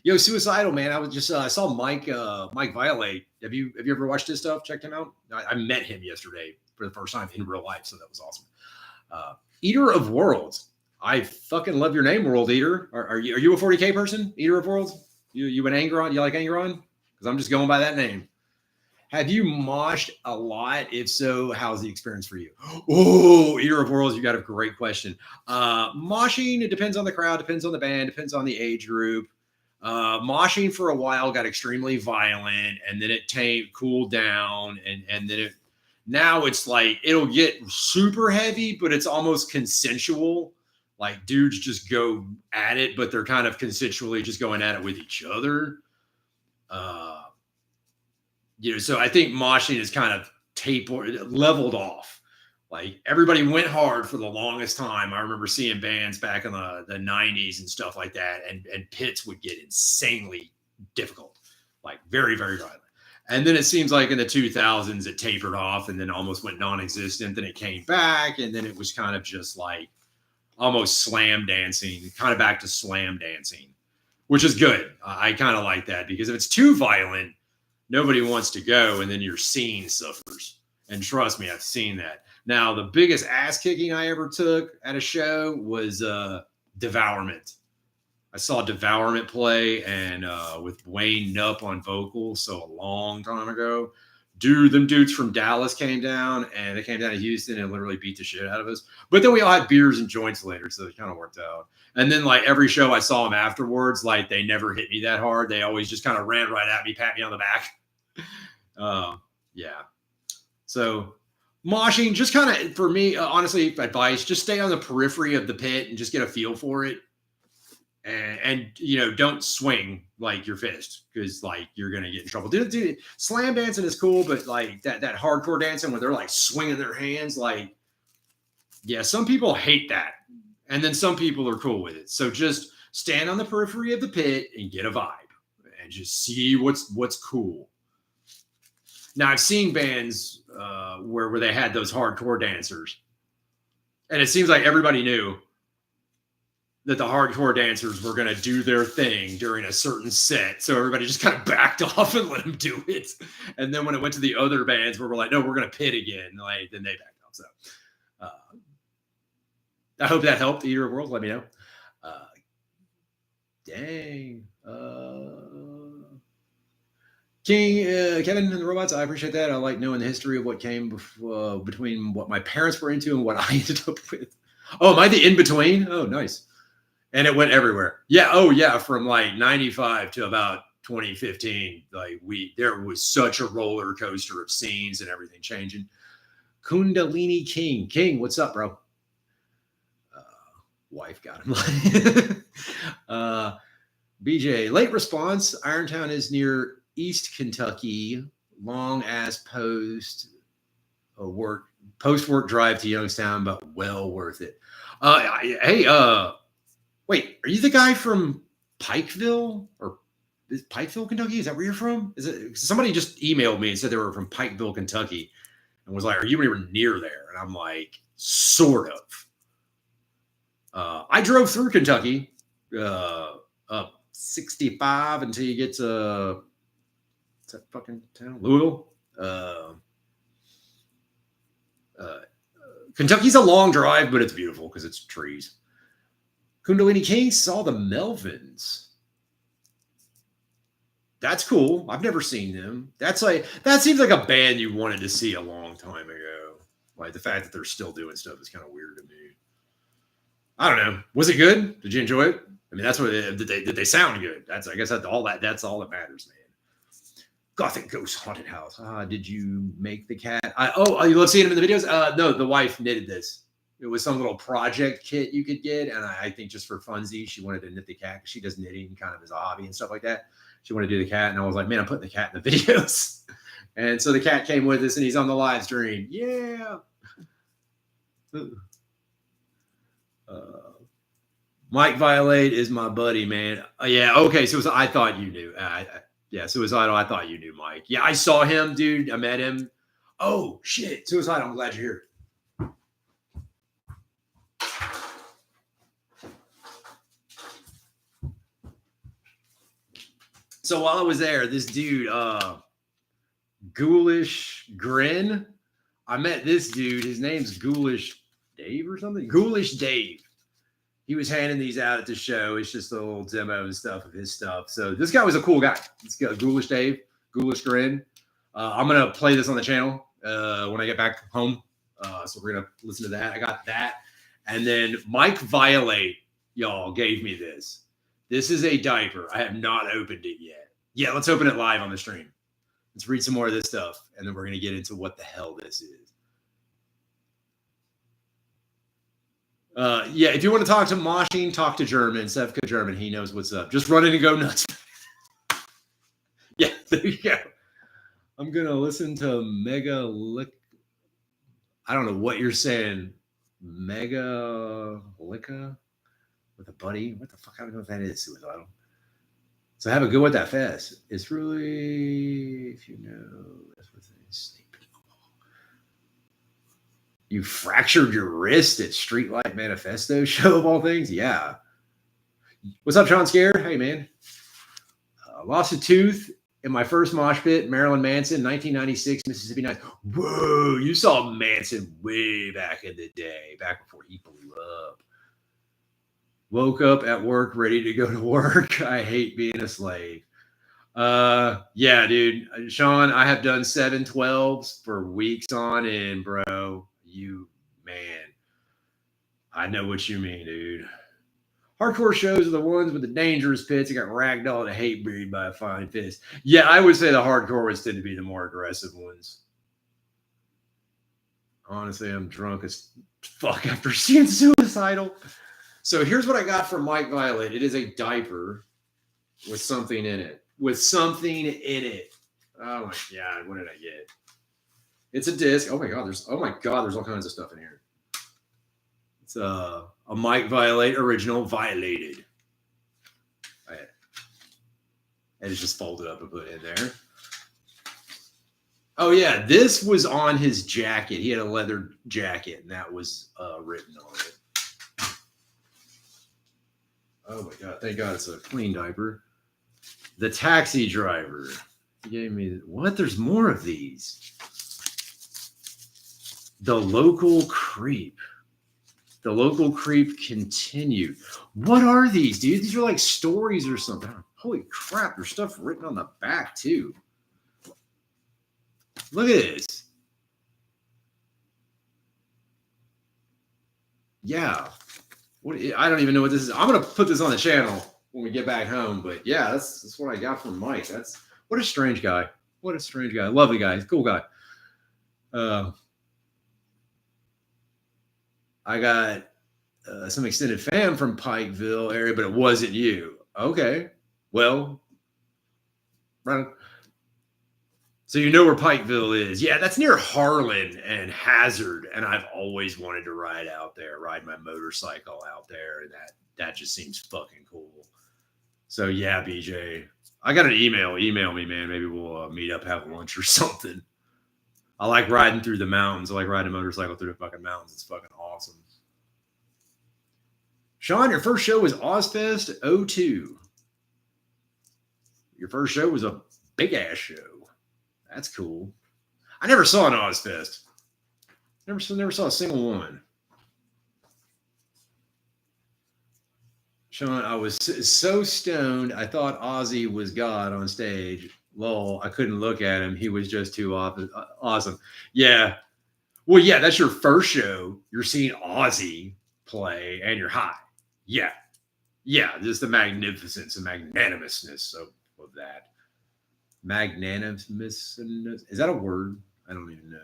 Yo, Suicidal, man. I was just I saw Mike Violate. Have you ever watched his stuff? Checked him out? I met him yesterday for the first time in real life, so that was awesome. Eater of Worlds. I fucking love your name, World Eater. Are you a 40K person? Eater of Worlds? You an Angron? You like Angron? Because I'm just going by that name. Have you moshed a lot? If so, how's the experience for you? Oh, Eater of Worlds, you got a great question. Moshing, it depends on the crowd, depends on the band, depends on the age group. Moshing for a while got extremely violent, and then it cooled down, and then now it's like it'll get super heavy, but it's almost consensual. Like dudes just go at it, but they're kind of consensually just going at it with each other. You know, so I think moshing is kind of leveled off. Like everybody went hard for the longest time. I remember seeing bands back in the 90s and stuff like that. And pits would get insanely difficult, like very, very violent. And then it seems like in the 2000s, it tapered off and then almost went non-existent. Then it came back. And then it was kind of just like almost slam dancing, kind of back to slam dancing, which is good. I kind of like that because if it's too violent, nobody wants to go. And then your scene suffers. And trust me, I've seen that. Now, the biggest ass kicking I ever took at a show was Devourment. I saw Devourment play and with Wayne Nupp on vocals, so a long time ago. Dude, them dudes from Dallas came down, and they came down to Houston and literally beat the shit out of us. But then we all had beers and joints later, so it kind of worked out. And then, like, every show I saw them afterwards, like, they never hit me that hard. They always just kind of ran right at me, pat me on the back. Yeah. So moshing, just kind of, for me, honestly, advice, just stay on the periphery of the pit and just get a feel for it. And you know, don't swing like your fist because like you're gonna get in trouble. Dude, slam dancing is cool, but like that hardcore dancing where they're like swinging their hands, like yeah, some people hate that, and then some people are cool with it. So just stand on the periphery of the pit and get a vibe, and just see what's cool. Now I've seen bands where they had those hardcore dancers, and it seems like everybody knew that the hardcore dancers were going to do their thing during a certain set. So everybody just kind of backed off and let them do it. And then when it went to the other bands where we're like, no, we're going to pit again. Like, then they backed off. So I hope that helped. Eater of Worlds, let me know. Dang. King, Kevin and the Robots, I appreciate that. I like knowing the history of what came between what my parents were into and what I ended up with. Oh, am I the in-between? Oh, nice. And it went everywhere. Yeah. Oh, yeah. From like 95 to about 2015, like there was such a roller coaster of scenes and everything changing. Kundalini King, what's up, bro? Wife got him. BJ, late response. Irontown is near East Kentucky. Long ass post work drive to Youngstown, but well worth it. Hey, wait, are you the guy from Pikeville or is Pikeville, Kentucky? Is that where you're from? Is it somebody just emailed me and said they were from Pikeville, Kentucky, and was like, "Are you anywhere near there?" And I'm like, "Sort of." I drove through Kentucky, up 65 until you get to what's that fucking town, Louisville. Kentucky's a long drive, but it's beautiful because it's trees. Kundalini King saw the Melvins. That's cool. I've never seen them. That seems like a band you wanted to see a long time ago. Like the fact that they're still doing stuff is kind of weird to me. I don't know. Was it good? Did you enjoy it? I mean, that's what did they sound good? That's that's all that matters, man. Gothic Ghost Haunted House. Did you make the cat? You love seeing him in the videos? No, the wife knitted this. It was some little project kit you could get, and I think just for funsies, she wanted to knit the cat because she does knitting kind of as a hobby and stuff like that. She wanted to do the cat, and I was like, man, I'm putting the cat in the videos. And so the cat came with us, and he's on the live stream. Yeah. Mike Violate is my buddy, man. Yeah, okay. So I thought you knew. Yeah, Suicidal. I thought you knew Mike. Yeah, I saw him, dude. I met him. Oh shit, Suicidal. I'm glad you're here. So while I was there, this dude, Ghoulish Grin. I met this dude. His name's Ghoulish Dave or something. Ghoulish Dave. He was handing these out at the show. It's just a little demo and stuff of his stuff. So this guy was a cool guy. This guy, Ghoulish Dave, Ghoulish Grin. I'm going to play this on the channel when I get back home. So we're going to listen to that. I got that. And then Mike Violate, y'all, gave me this. This is a diaper. I have not opened it yet. Yeah, let's open it live on the stream. Let's read some more of this stuff. And then we're going to get into what the hell this is. Yeah, if you want to talk to Moshing, talk to German, Sevka German. He knows what's up. Just run in and go nuts. Yeah, there you go. I'm going to listen to Mega Lick. I don't know what you're saying. Mega Licka with a buddy. What the fuck? I don't know if that is suicidal. So have a good one at that fest. It's really, if you know, that's what they say. You fractured your wrist at Streetlight Manifesto show of all things? Yeah. What's up, Sean Scare? Hey, man. Lost a tooth in my first mosh pit, Marilyn Manson, 1996, Mississippi Nights. Whoa, you saw Manson way back in the day, back before he blew up. Woke up at work, ready to go to work. I hate being a slave. Yeah, dude. Sean, I have done 712s for weeks on end, bro. You, man. I know what you mean, dude. Hardcore shows are the ones with the dangerous pits that got ragdolled and hate breed by a fine fist. Yeah, I would say the hardcore ones tend to be the more aggressive ones. Honestly, I'm drunk as fuck after seeing Suicidal. So here's what I got from Mike Violet. It is a diaper with something in it. Oh my God, what did I get? It's a disc. Oh my God, there's all kinds of stuff in here. It's a Mike Violate original, Violated. And it's just folded up and put in there. Oh yeah, this was on his jacket. He had a leather jacket, and that was written on it. Oh my God, thank God it's a clean diaper. The Taxi Driver. He gave me what? There's more of these. The Local Creep. The Local Creep continued. What are these, dude? These are like stories or something. Holy crap, there's stuff written on the back too. Look at this. Yeah. I don't even know what this is. I'm going to put this on the channel when we get back home. But yeah, that's what I got from Mike. What a strange guy. What a strange guy. Lovely guy. He's a cool guy. I got some extended fam from Pikeville area, but it wasn't you. Okay. Well, right. So you know where Pikeville is. Yeah, that's near Harlan and Hazard. And I've always wanted to ride out there, ride my motorcycle out there. And that just seems fucking cool. So yeah, BJ, I got an email. Email me, man. Maybe we'll meet up, have lunch or something. I like riding through the mountains. I like riding a motorcycle through the fucking mountains. It's fucking awesome. Sean, your first show was Ozfest 02. Your first show was a big ass show. That's cool. I never saw an Ozfest. Never saw a single one. Sean, I was so stoned, I thought Ozzy was God on stage. Lol, I couldn't look at him. He was just too awesome. Yeah. Well, yeah, that's your first show. You're seeing Ozzy play and you're high. Yeah. Yeah, just the magnificence and magnanimousness of that. Magnanimous. Is that a word? I don't even know.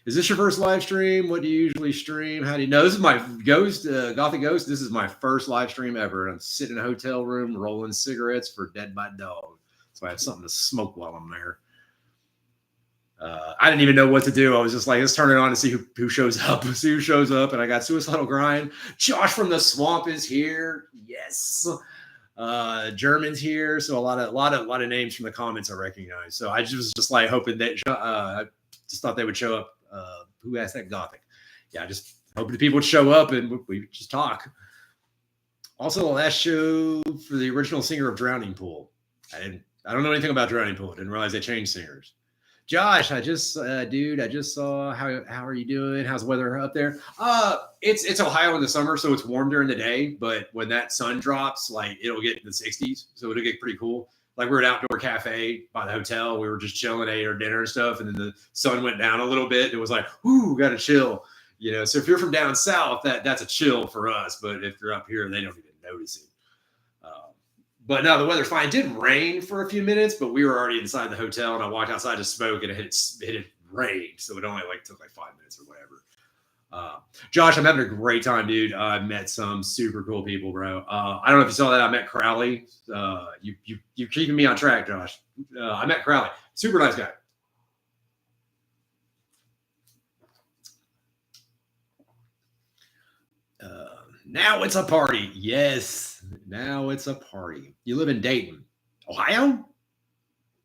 Is this your first live stream? What do you usually stream? How do you know? This is my Gothic Ghost. This is my first live stream ever. I'm sitting in a hotel room rolling cigarettes for Dead by Dawg. So I have something to smoke while I'm there. I didn't even know what to do. I was just like, let's turn it on and see who shows up. See who shows up. And I got Suicidal Grind. Josh from the Swamp is here. Yes. German's here. So a lot of names from the comments I recognize. So I was just like hoping that I just thought they would show up. Who asked that Gothic? Yeah, just hoping the people would show up and we just talk. Also, the last show for the original singer of Drowning Pool. I don't know anything about Drowning Pool. Didn't realize they changed singers. Josh, I just saw how are you doing? How's the weather up there? It's Ohio in the summer, so it's warm during the day, but when that sun drops, like it'll get in the 60s, so it'll get pretty cool. Like we're at an outdoor cafe by the hotel. We were just chilling, ate our dinner and stuff, and then the sun went down a little bit. It was like, ooh, gotta chill. You know, so if you're from down south, that's a chill for us. But if you're up here, they don't even notice it. But no, the weather's fine. It did rain for a few minutes, but we were already inside the hotel, and I walked outside to smoke, and it had rained, so it only took 5 minutes or whatever. Josh, I'm having a great time, dude. I met some super cool people, bro. I don't know if you saw that. I met Crowley. You're keeping me on track, Josh. I met Crowley. Super nice guy. Now it's a party. Yes, now it's a party. You live in Dayton, Ohio?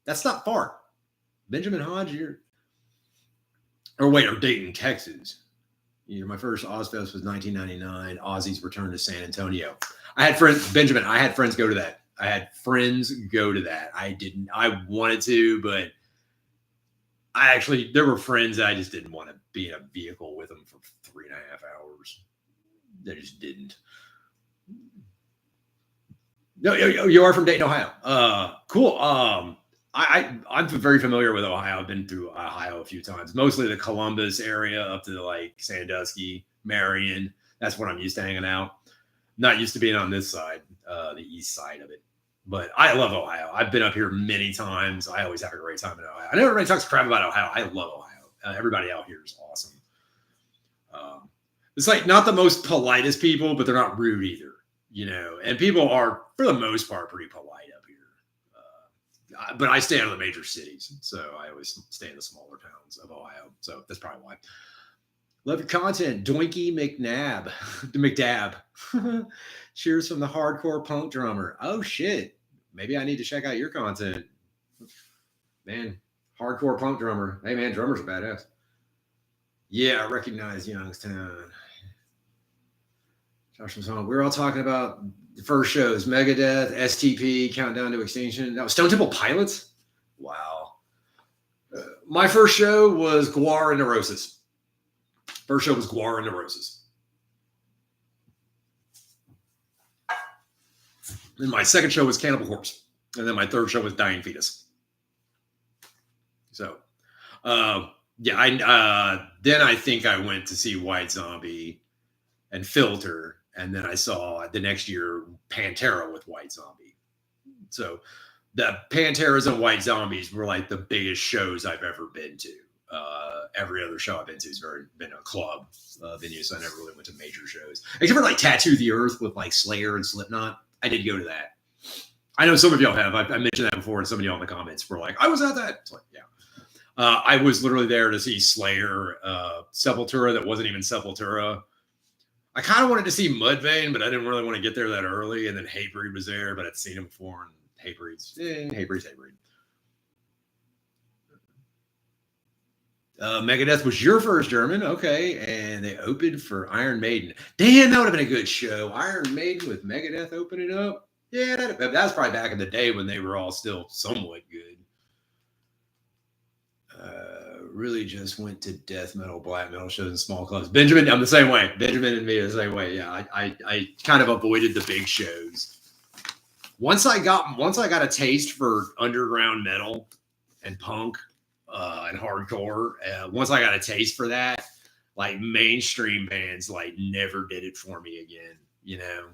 That's not far. Benjamin Hodge, or Dayton, Texas. My first Ozfest was 1999. Ozzy's return to San Antonio. I had friends go to that. I wanted to, but there were friends that I just didn't want to be in a vehicle with them for 3.5 hours. They just didn't. No, you are from Dayton, Ohio. Cool. I'm very familiar with Ohio. I've been through Ohio a few times, mostly the Columbus area up to like Sandusky, Marion. That's where I'm used to hanging out. Not used to being on this side, the east side of it. But I love Ohio. I've been up here many times. I always have a great time in Ohio. I know everybody talks crap about Ohio. I love Ohio. Everybody out here is awesome. It's like not the most politest people, but they're not rude either, you know. And people are, for the most part, pretty polite up here. But I stay out of the major cities, so I always stay in the smaller towns of Ohio. So that's probably why. Love your content, Doinky McDab. Cheers from the hardcore punk drummer. Oh shit, maybe I need to check out your content, man. Hardcore punk drummer. Hey man, drummers are badass. Yeah, I recognize Youngstown. Josh was on. We were all talking about the first shows: Megadeth, STP, Countdown to Extinction. That was Stone Temple Pilots. Wow. My first show was Guar and Neurosis. First show was Guar and Neurosis. Then my second show was Cannibal Corpse. And then my third show was Dying Fetus. So, then I think I went to see White Zombie and Filter. And then I saw the next year Pantera with White Zombie. So the Panteras and White Zombies were like the biggest shows I've ever been to. Every other show I've been to has been a club venue, so I never really went to major shows. Except for like Tattoo the Earth with like Slayer and Slipknot. I did go to that. I know some of y'all have. I mentioned that before, and some of y'all in the comments were like, I was at that. It's like, yeah. I was literally there to see Slayer, Sepultura that wasn't even Sepultura. I kind of wanted to see Mudvayne, but I didn't really want to get there that early. And then Hatebreed was there, but I'd seen him before, and Hatebreed's Hatebreed. Megadeth was your first German, okay, and they opened for Iron Maiden. Damn, that would have been a good show. Iron Maiden with Megadeth opening up. Yeah, that was probably back in the day when they were all still somewhat good. Really just went to death metal, black metal shows in small clubs. Benjamin, I'm the same way. Benjamin and me are the same way. Yeah, I kind of avoided the big shows. Once I got a taste for underground metal and punk and hardcore, once I got a taste for that, like mainstream bands like never did it for me again, you know.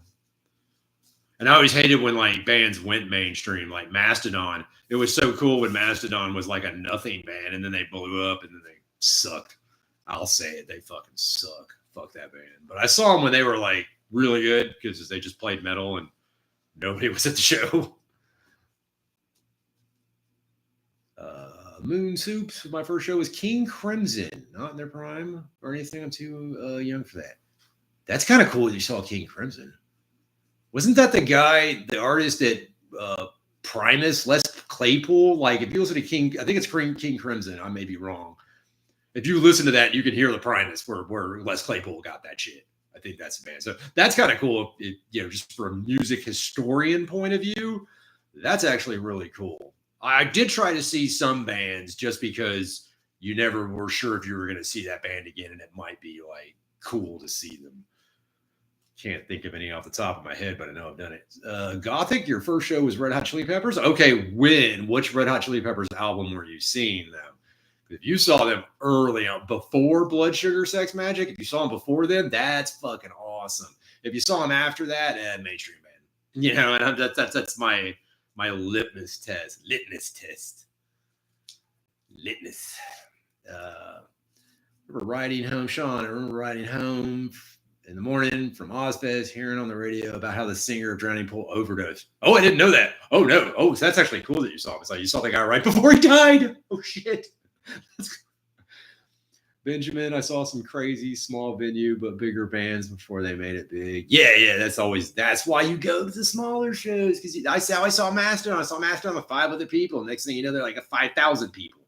And I always hated when like bands went mainstream, like Mastodon. It was so cool when Mastodon was like a nothing band, and then they blew up, and then they sucked. I'll say it, they fucking suck. Fuck that band. But I saw them when they were like really good because they just played metal and nobody was at the show. Moon Soups. My first show was King Crimson, not in their prime or anything. I'm too young for that. That's kind of cool that you saw King Crimson. Wasn't that the guy, the artist that Primus, Les Claypool? Like, if you listen to King, I think it's King Crimson. I may be wrong. If you listen to that, you can hear the Primus where Les Claypool got that shit. I think that's the band. So that's kind of cool. Just from a music historian point of view, that's actually really cool. I did try to see some bands just because you never were sure if you were going to see that band again, and it might be like cool to see them. Can't think of any off the top of my head, but I know I've done it. Gothic, your first show was Red Hot Chili Peppers? Okay, when? Which Red Hot Chili Peppers album were you seeing, though? If you saw them early on, before Blood Sugar Sex Magic, if you saw them before then, that's fucking awesome. If you saw them after that, mainstream band. You know, and that's my litmus test. Remember riding home, Sean. I remember riding home in the morning from Ozfest, hearing on the radio about how the singer of Drowning Pool overdosed. Oh, I didn't know that. Oh, no. Oh, so that's actually cool that you saw it. It's like you saw the guy right before he died. Oh, shit. Benjamin, I saw some crazy small venue, but bigger bands before they made it big. Yeah. That's why you go to the smaller shows. Because I saw Mastodon. I saw Mastodon with 5 other people. Next thing you know, they're like 5,000 people.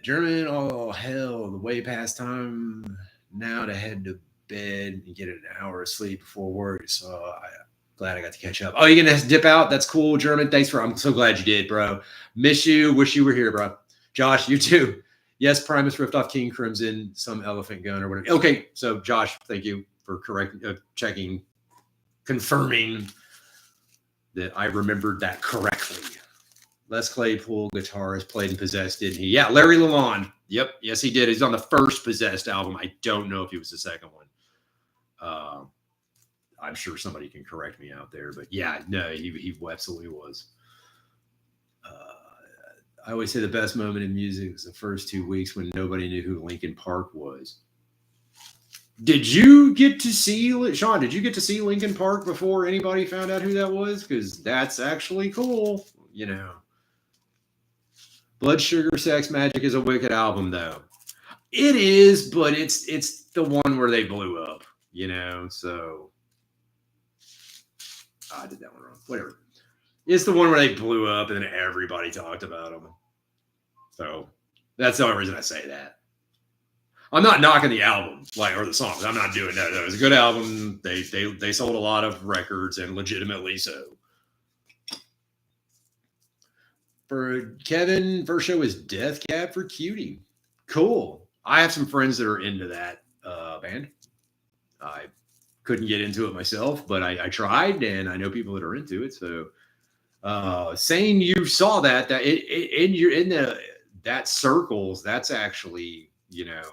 German, oh, hell, the way past time now to head to bed and get an hour of sleep before work. So I'm glad I got to catch up. Oh, you're going to dip out? That's cool, German. I'm so glad you did, bro. Miss you. Wish you were here, bro. Josh, you too. Yes, Primus ripped off King Crimson, some elephant gun or whatever. Okay, so Josh, thank you for checking, confirming that I remembered that correctly. Les Claypool, guitarist, played in Possessed, didn't he? Yeah, Larry Lalonde. Yep, yes, he did. He's on the first Possessed album. I don't know if he was the second one. I'm sure somebody can correct me out there, but yeah, no, he absolutely was. I always say the best moment in music was the first 2 weeks when nobody knew who Linkin Park was. Did you get to see, Sean, did you get to see Linkin Park before anybody found out who that was? Because that's actually cool, you know. Blood Sugar Sex Magic is a wicked album, though. It is, but it's the one where they blew up, you know, so. I did that one wrong. Whatever. It's the one where they blew up and then everybody talked about them. So that's the only reason I say that. I'm not knocking the album or the songs. I'm not doing that. It was a good album. They sold a lot of records and legitimately so. For Kevin, first show is Death Cab for Cutie. Cool. I have some friends that are into that band. I couldn't get into it myself, but I tried, and I know people that are into it. So saying you saw that that circles, that's actually, you know,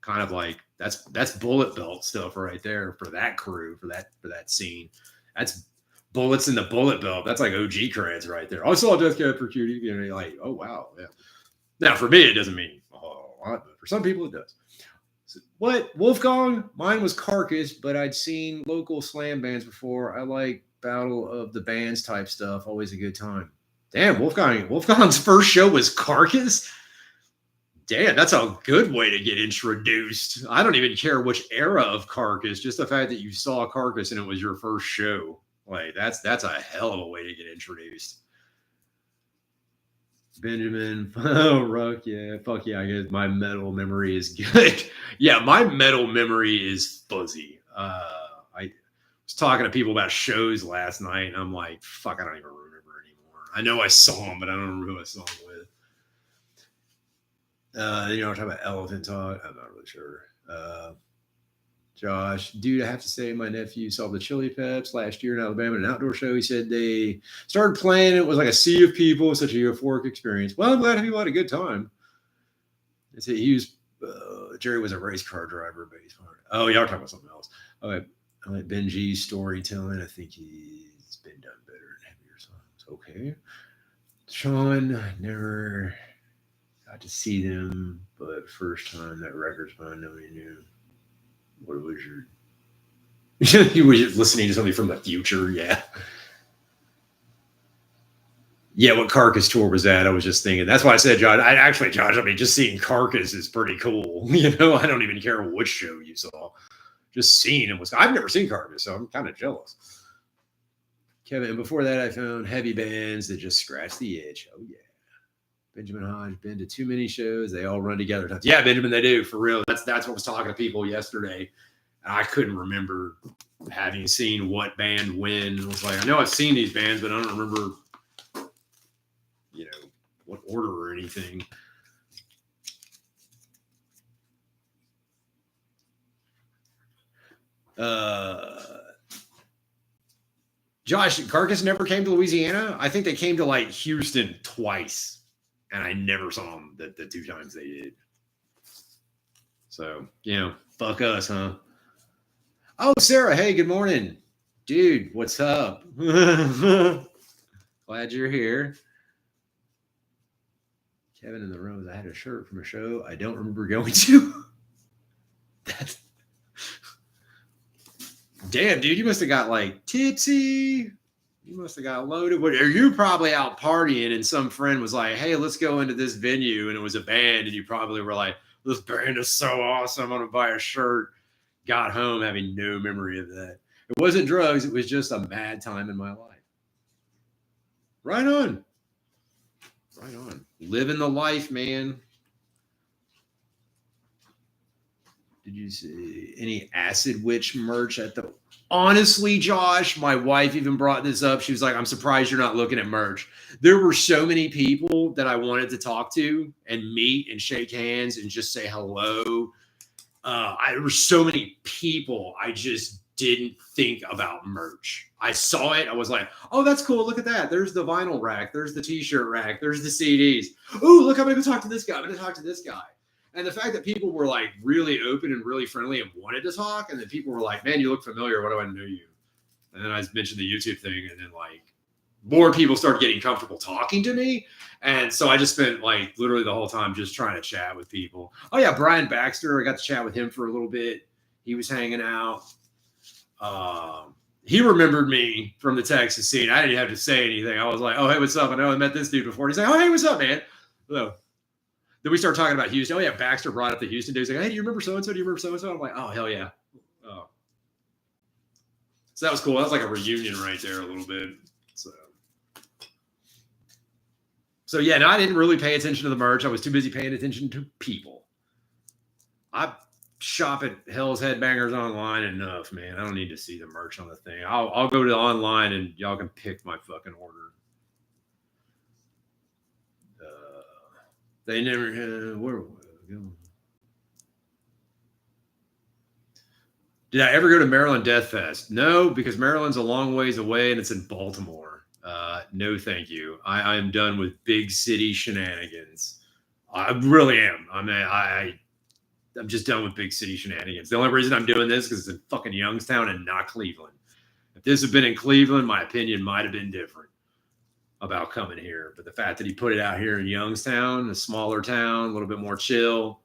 kind of like that's bullet belt stuff right there for that crew, for that scene. That's bullets in the bullet belt. That's like OG creds right there. I saw Death Cab for Cutie, you know, like, oh wow, yeah. Now, for me, it doesn't mean a whole lot, but for some people, it does. So, what? Wolfgang? Mine was Carcass, but I'd seen local slam bands before. I like Battle of the Bands type stuff. Always a good time. Damn, Wolfgang. Wolfgang's first show was Carcass? Damn, that's a good way to get introduced. I don't even care which era of Carcass, just the fact that you saw Carcass and it was your first show. Like, that's a hell of a way to get introduced. Benjamin, oh, Ruck, yeah, fuck yeah, I guess my metal memory is good. Yeah, my metal memory is fuzzy. I was talking to people about shows last night, and I'm like, fuck, I don't even remember anymore. I know I saw them, but I don't remember who I saw them with. Then you know, talking about Elephant Talk. I'm not really sure. Josh, dude, I have to say, my nephew saw the Chili Peps last year in Alabama at an outdoor show. He said they started playing. It was like a sea of people, such a euphoric experience. Well, I'm glad people had a good time. They said he was, Jerry was a race car driver, but he's fine. Oh, y'all talking about something else. Okay. I like Benji's storytelling. I think he's been done better in heavier songs. Okay. Sean, I never got to see them, but first time that record's fun, nobody knew. What was your you were listening to something from the future? Yeah. Yeah, what Carcass tour was that? I was just thinking. That's why I said, Josh, I mean, just seeing Carcass is pretty cool. You know, I don't even care which show you saw. Just seeing it was, I've never seen Carcass, so I'm kind of jealous. Kevin, and before that, I found heavy bands that just scratch the itch. Oh, yeah. Benjamin Hodge, been to too many shows. They all run together. Yeah, Benjamin, they do, for real. That's what I was talking to people yesterday. I couldn't remember having seen what band when. I was like, I know I've seen these bands, but I don't remember, you know, what order or anything. Josh, Carcass never came to Louisiana. I think they came to like Houston twice. And I never saw them the two times they did. So, you know, fuck us, huh? Oh, Sarah, hey, good morning. Dude, what's up? Glad you're here. Kevin in the Rose, I had a shirt from a show I don't remember going to. Damn, dude, you must have got like tipsy. You must have got loaded. Or you probably out partying and some friend was like, hey, let's go into this venue. And it was a band. And you probably were like, this band is so awesome. I'm going to buy a shirt. Got home having no memory of that. It wasn't drugs. It was just a mad time in my life. Right on. Right on. Living the life, man. Did you see any Acid Witch merch at the... Honestly, Josh, my wife even brought this up. She was like, I'm surprised you're not looking at merch. There were so many people that I wanted to talk to and meet and shake hands and just say hello. There were so many people. I just didn't think about merch. I saw it. I was like, oh, that's cool. Look at that. There's the vinyl rack. There's the t-shirt rack. There's the CDs. Oh, look, I'm going to go talk to this guy. I'm going to talk to this guy. And the fact that people were like really open and really friendly and wanted to talk, and then people were like, man, you look familiar. What do I know you? And then I mentioned the YouTube thing, and then like more people started getting comfortable talking to me. And so I just spent like literally the whole time just trying to chat with people. Oh yeah, Brian Baxter. I got to chat with him for a little bit. He was hanging out. He remembered me from the Texas scene. I didn't have to say anything. I was like, oh, hey, what's up? I know I met this dude before. He's like, oh, hey, what's up, man? Hello. Then we started talking about Houston. Oh, yeah, Baxter brought up the Houston dude. He's like, hey, do you remember so-and-so? Do you remember so-and-so? I'm like, oh, hell yeah. Oh. So that was cool. That was like a reunion right there a little bit. So yeah, no, I didn't really pay attention to the merch. I was too busy paying attention to people. I shop at Hell's Headbangers online enough, man. I don't need to see the merch on the thing. I'll go to online and y'all can pick my fucking order. They never where did I ever go to Maryland Death Fest? No, because Maryland's a long ways away and it's in Baltimore. No, thank you. I am done with big city shenanigans. I really am. I mean, I'm just done with big city shenanigans. The only reason I'm doing this is because it's in fucking Youngstown and not Cleveland. If this had been in Cleveland, my opinion might have been different. about coming here. But the fact that he put it out here in Youngstown, a smaller town, a little bit more chill,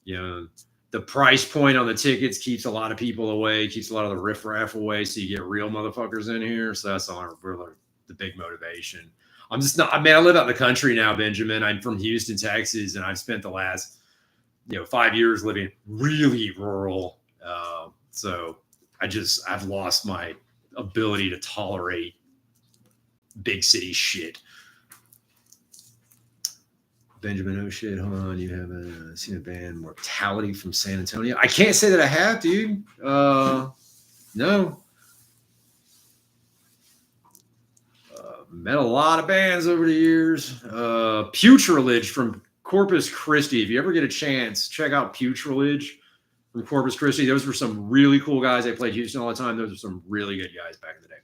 the price point on the tickets keeps a lot of people away, keeps a lot of the riffraff away, so you get real motherfuckers in here. So that's really the big motivation. I'm just not. I mean, I live out in the country now, Benjamin. I'm from Houston, Texas, and I've spent the last 5 years living really rural. So I've lost my ability to tolerate big city shit. Benjamin, oh shit, hold on. You haven't seen a band, Mortality from San Antonio? I can't say that I have, dude. No. Met a lot of bands over the years. Putrilage from Corpus Christi. If you ever get a chance, check out Putrilage from Corpus Christi. Those were some really cool guys. They played Houston all the time. Those are some really good guys back in the day.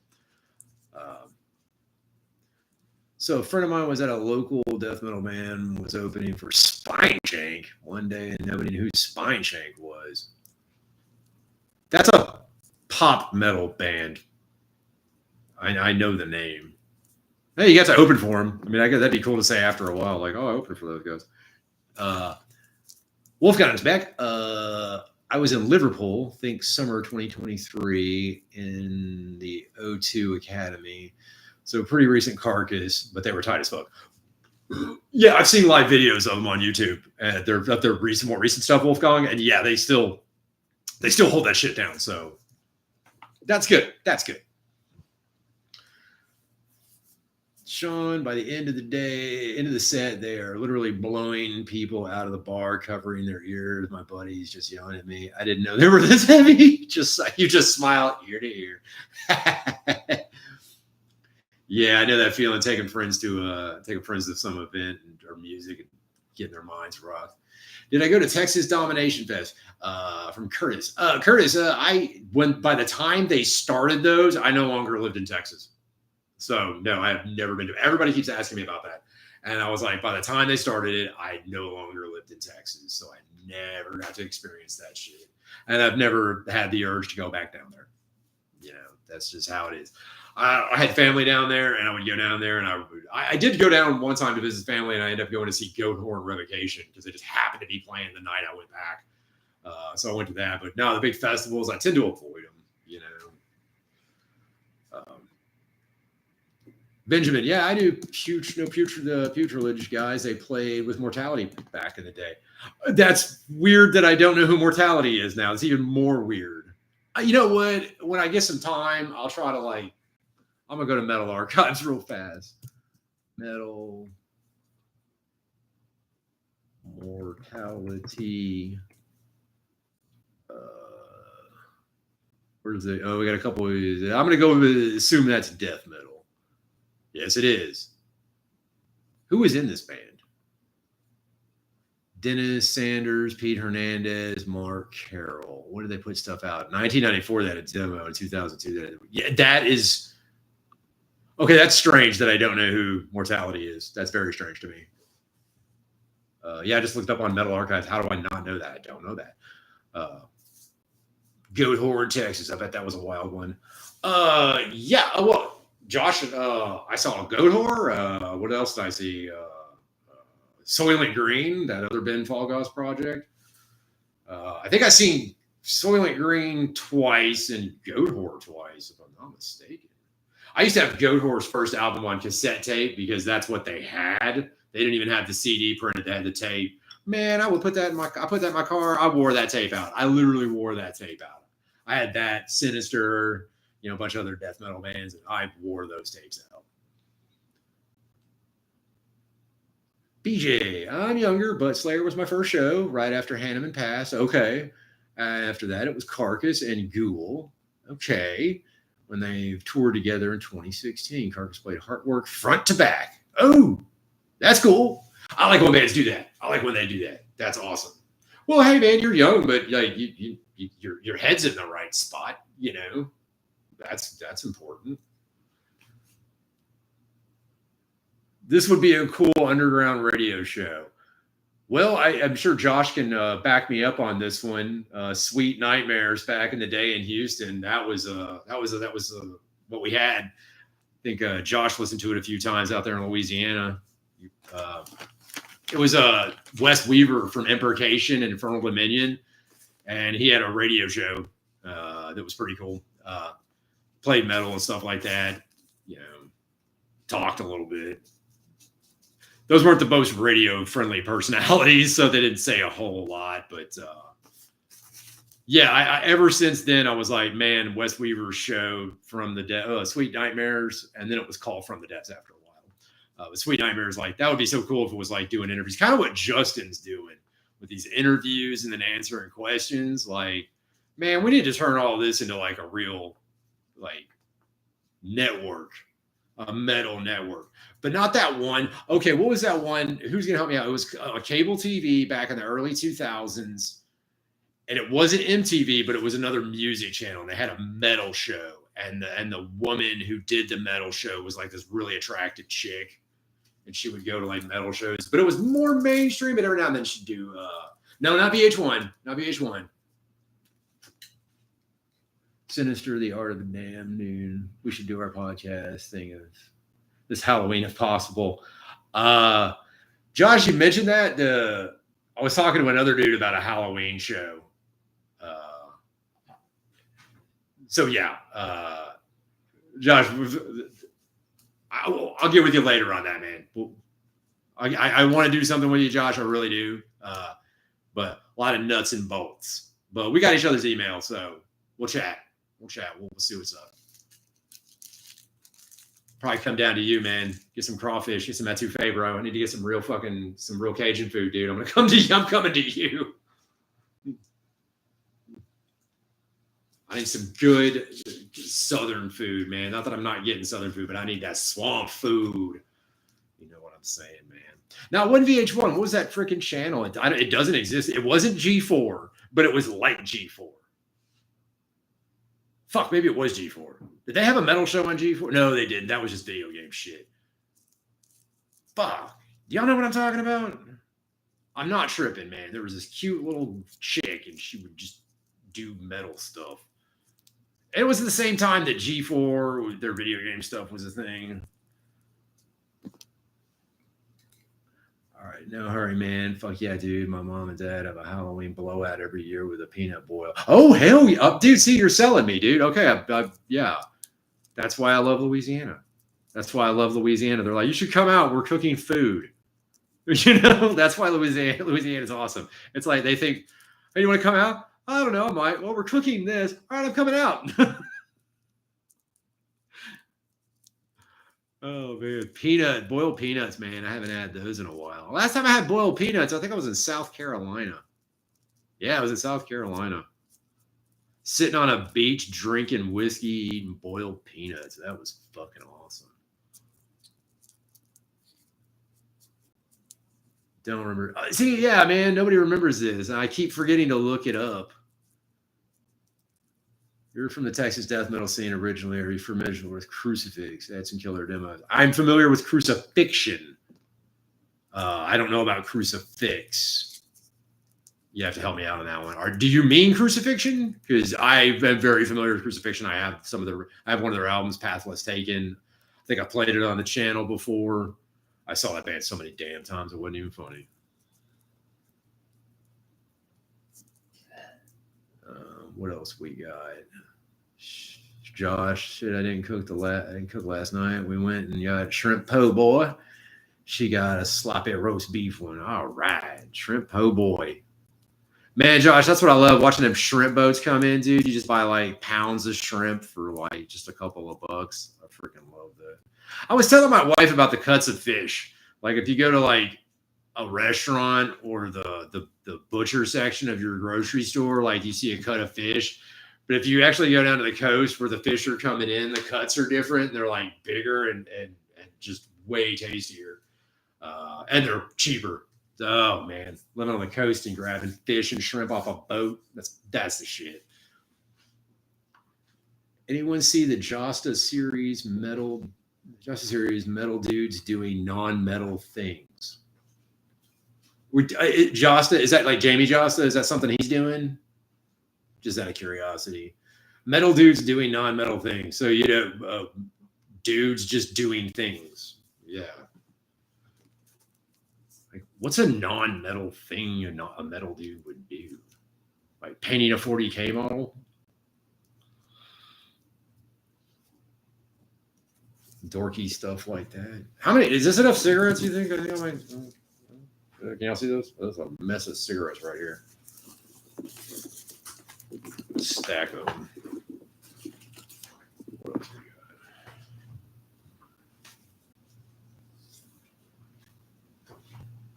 So a friend of mine was at a local death metal band, was opening for Spineshank one day, and nobody knew who Spineshank was. That's a pop metal band. I know the name. Hey, you got to open for him. I mean, I guess that'd be cool to say after a while, like, oh, I opened for those guys. Wolfgang is back. I was in Liverpool, I think summer 2023, in the O2 Academy. So pretty recent Carcass, but they were tight as fuck. Yeah, I've seen live videos of them on YouTube. They're more recent stuff, Wolfgang, and yeah, they still hold that shit down. So that's good. That's good. Sean, by the end of the set, they are literally blowing people out of the bar, covering their ears. My buddy's just yelling at me. I didn't know they were this heavy. You just smile ear to ear. Yeah, I know that feeling. Taking friends to some event or music and getting their minds rocked. Did I go to Texas Domination Fest? From Curtis. Curtis, by the time they started those, I no longer lived in Texas. So no, I have never been to. Everybody keeps asking me about that, and I was like, by the time they started it, I no longer lived in Texas, so I never got to experience that shit, and I've never had the urge to go back down there. That's just how it is. I had family down there, and I would go down there, and I did go down one time to visit family, and I ended up going to see Goat Horn Revocation because they just happened to be playing the night I went back. So I went to that. But no, the big festivals, I tend to avoid them. Benjamin, yeah, I knew the Putrilage guys. They played with Mortality back in the day. That's weird that I don't know who Mortality is now. It's even more weird. You know what? When I get some time, I'll try to I'm gonna go to Metal Archives real fast. Metal Mortality. Where's it? Oh, we got a couple of these. I'm gonna go assume that's death metal. Yes, it is. Who is in this band? Dennis Sanders, Pete Hernandez, Mark Carroll. When did they put stuff out? 1994, that a demo. In 2002, that is okay. That's strange that I don't know who Mortality is. That's very strange to me. I just looked up on Metal Archives. How do I not know that? I don't know that. Goat Horn, Texas. I bet that was a wild one. Well, Josh, I saw Goat Horn. What else did I see? Soylent Green, that other Ben Falgoss project. I think I've seen Soylent Green twice and Goat Horn twice, if I'm not mistaken. I used to have Goat Horn's first album on cassette tape because that's what they had. They didn't even have the CD printed. They had the tape. Man, I put that in my car. I wore that tape out. I literally wore that tape out. I had that, Sinister, a bunch of other death metal bands, and I wore those tapes out. BJ, I'm younger, but Slayer was my first show right after Hanneman passed. Okay. After that, it was Carcass and Ghoul. Okay. When they toured together in 2016, Carcass played Heartwork front to back. Oh, that's cool. I like when bands do that. I like when they do that. That's awesome. Well, hey, man, you're young, but your head's in the right spot. That's important. This would be a cool underground radio show. Well, I'm sure Josh can back me up on this one. Sweet Nightmares back in the day in Houston. That was what we had. think Josh listened to it a few times out there in Louisiana. It was Wes Weaver from Imprecation and Infernal Dominion, and he had a radio show that was pretty cool. Played metal and stuff like that. You know, talked a little bit. Those weren't the most radio-friendly personalities, so they didn't say a whole lot. But yeah, I ever since then, I was like, man, Wes Weaver's show From the Sweet Nightmares, and then it was called From the Depths after a while. But Sweet Nightmares, like, that would be so cool if it was like doing interviews, kind of what Justin's doing with these interviews and then answering questions. Like, man, we need to turn all this into like a real, like, network, a metal network. But not that one. Okay, what was that one? Who's going to help me out? It was a cable TV back in the early 2000s. And it wasn't MTV, but it was another music channel. And they had a metal show. And the woman who did the metal show was like this really attractive chick. And she would go to like metal shows. But it was more mainstream. But every now and then she'd do, no, not VH1. Not VH1. Sinister, The Art of the Damned Noon. We should do our podcast thing of this Halloween if possible. Josh, you mentioned that. I was talking to another dude about a Halloween show. So yeah, Josh, I'll get with you later on that, man. I want to do something with you, Josh. I really do. But a lot of nuts and bolts. But we got each other's email, so we'll chat. We'll see what's up. Probably come down to you, man. Get some crawfish, get some etouffee, bro. I need to get some real Cajun food, dude. I'm coming to you. I need some good Southern food, man. Not that I'm not getting Southern food, but I need that swamp food. You know what I'm saying, man. Now, when VH1, what was that freaking channel? It doesn't exist. It wasn't G4, but it was like G4. Fuck, maybe it was G4. Did they have a metal show on G4? No, they didn't. That was just video game shit. Fuck. Do y'all know what I'm talking about? I'm not tripping, man. There was this cute little chick, and she would just do metal stuff. It was at the same time that G4, their video game stuff, was a thing. All right, no hurry, man. Fuck yeah, dude. My mom and dad have a Halloween blowout every year with a peanut boil. Oh, hell yeah. Dude, see, you're selling me, dude. Okay, yeah. That's why I love Louisiana. That's why I love Louisiana. They're like, you should come out. We're cooking food. You know, that's why Louisiana is awesome. It's like they think, hey, you want to come out? I don't know. I might. Well, we're cooking this. All right, I'm coming out. Oh, man. Boiled peanuts, man. I haven't had those in a while. Last time I had boiled peanuts, I think I was in South Carolina. Yeah, I was in South Carolina. Sitting on a beach, drinking whiskey, eating boiled peanuts. That was fucking awesome. Don't remember. See, yeah, man, nobody remembers this. I keep forgetting to look it up. You're from the Texas death metal scene originally. Are you familiar with Crucifix? That's in Killer Demos. I'm familiar with Crucifixion. I don't know about Crucifix. You have to help me out on that one. Or do you mean Crucifixion? Because I've been very familiar with Crucifixion. I have one of their albums, Pathless Taken. I think I played it on the channel before. I saw that band so many damn times it wasn't even funny. What else we got? Josh, shit, I didn't cook last night. We went and got shrimp po' boy. She got a sloppy roast beef one. All right, shrimp po' boy. Man, Josh, that's what I love, watching them shrimp boats come in, dude. You just buy like pounds of shrimp for like just a couple of bucks. I freaking love that. I was telling my wife about the cuts of fish. Like if you go to like a restaurant or the butcher section of your grocery store, like you see a cut of fish. But if you actually go down to the coast where the fish are coming in, the cuts are different. And they're like bigger and just way tastier. And they're cheaper. Oh man, living on the coast and grabbing fish and shrimp off a boat. That's the shit. Anyone see the Josta series metal dudes doing non-metal things? Josta, is that like Jamie Josta? Is that something he's doing? Just out of curiosity. Metal dudes doing non-metal things. So, dudes just doing things. Yeah. Like, what's a non-metal thing a metal dude would do? Like painting a 40K model? Dorky stuff like that. How many? Is this enough cigarettes, you think? Can y'all see those? That's a mess of cigarettes right here. Stack of them. What else we got?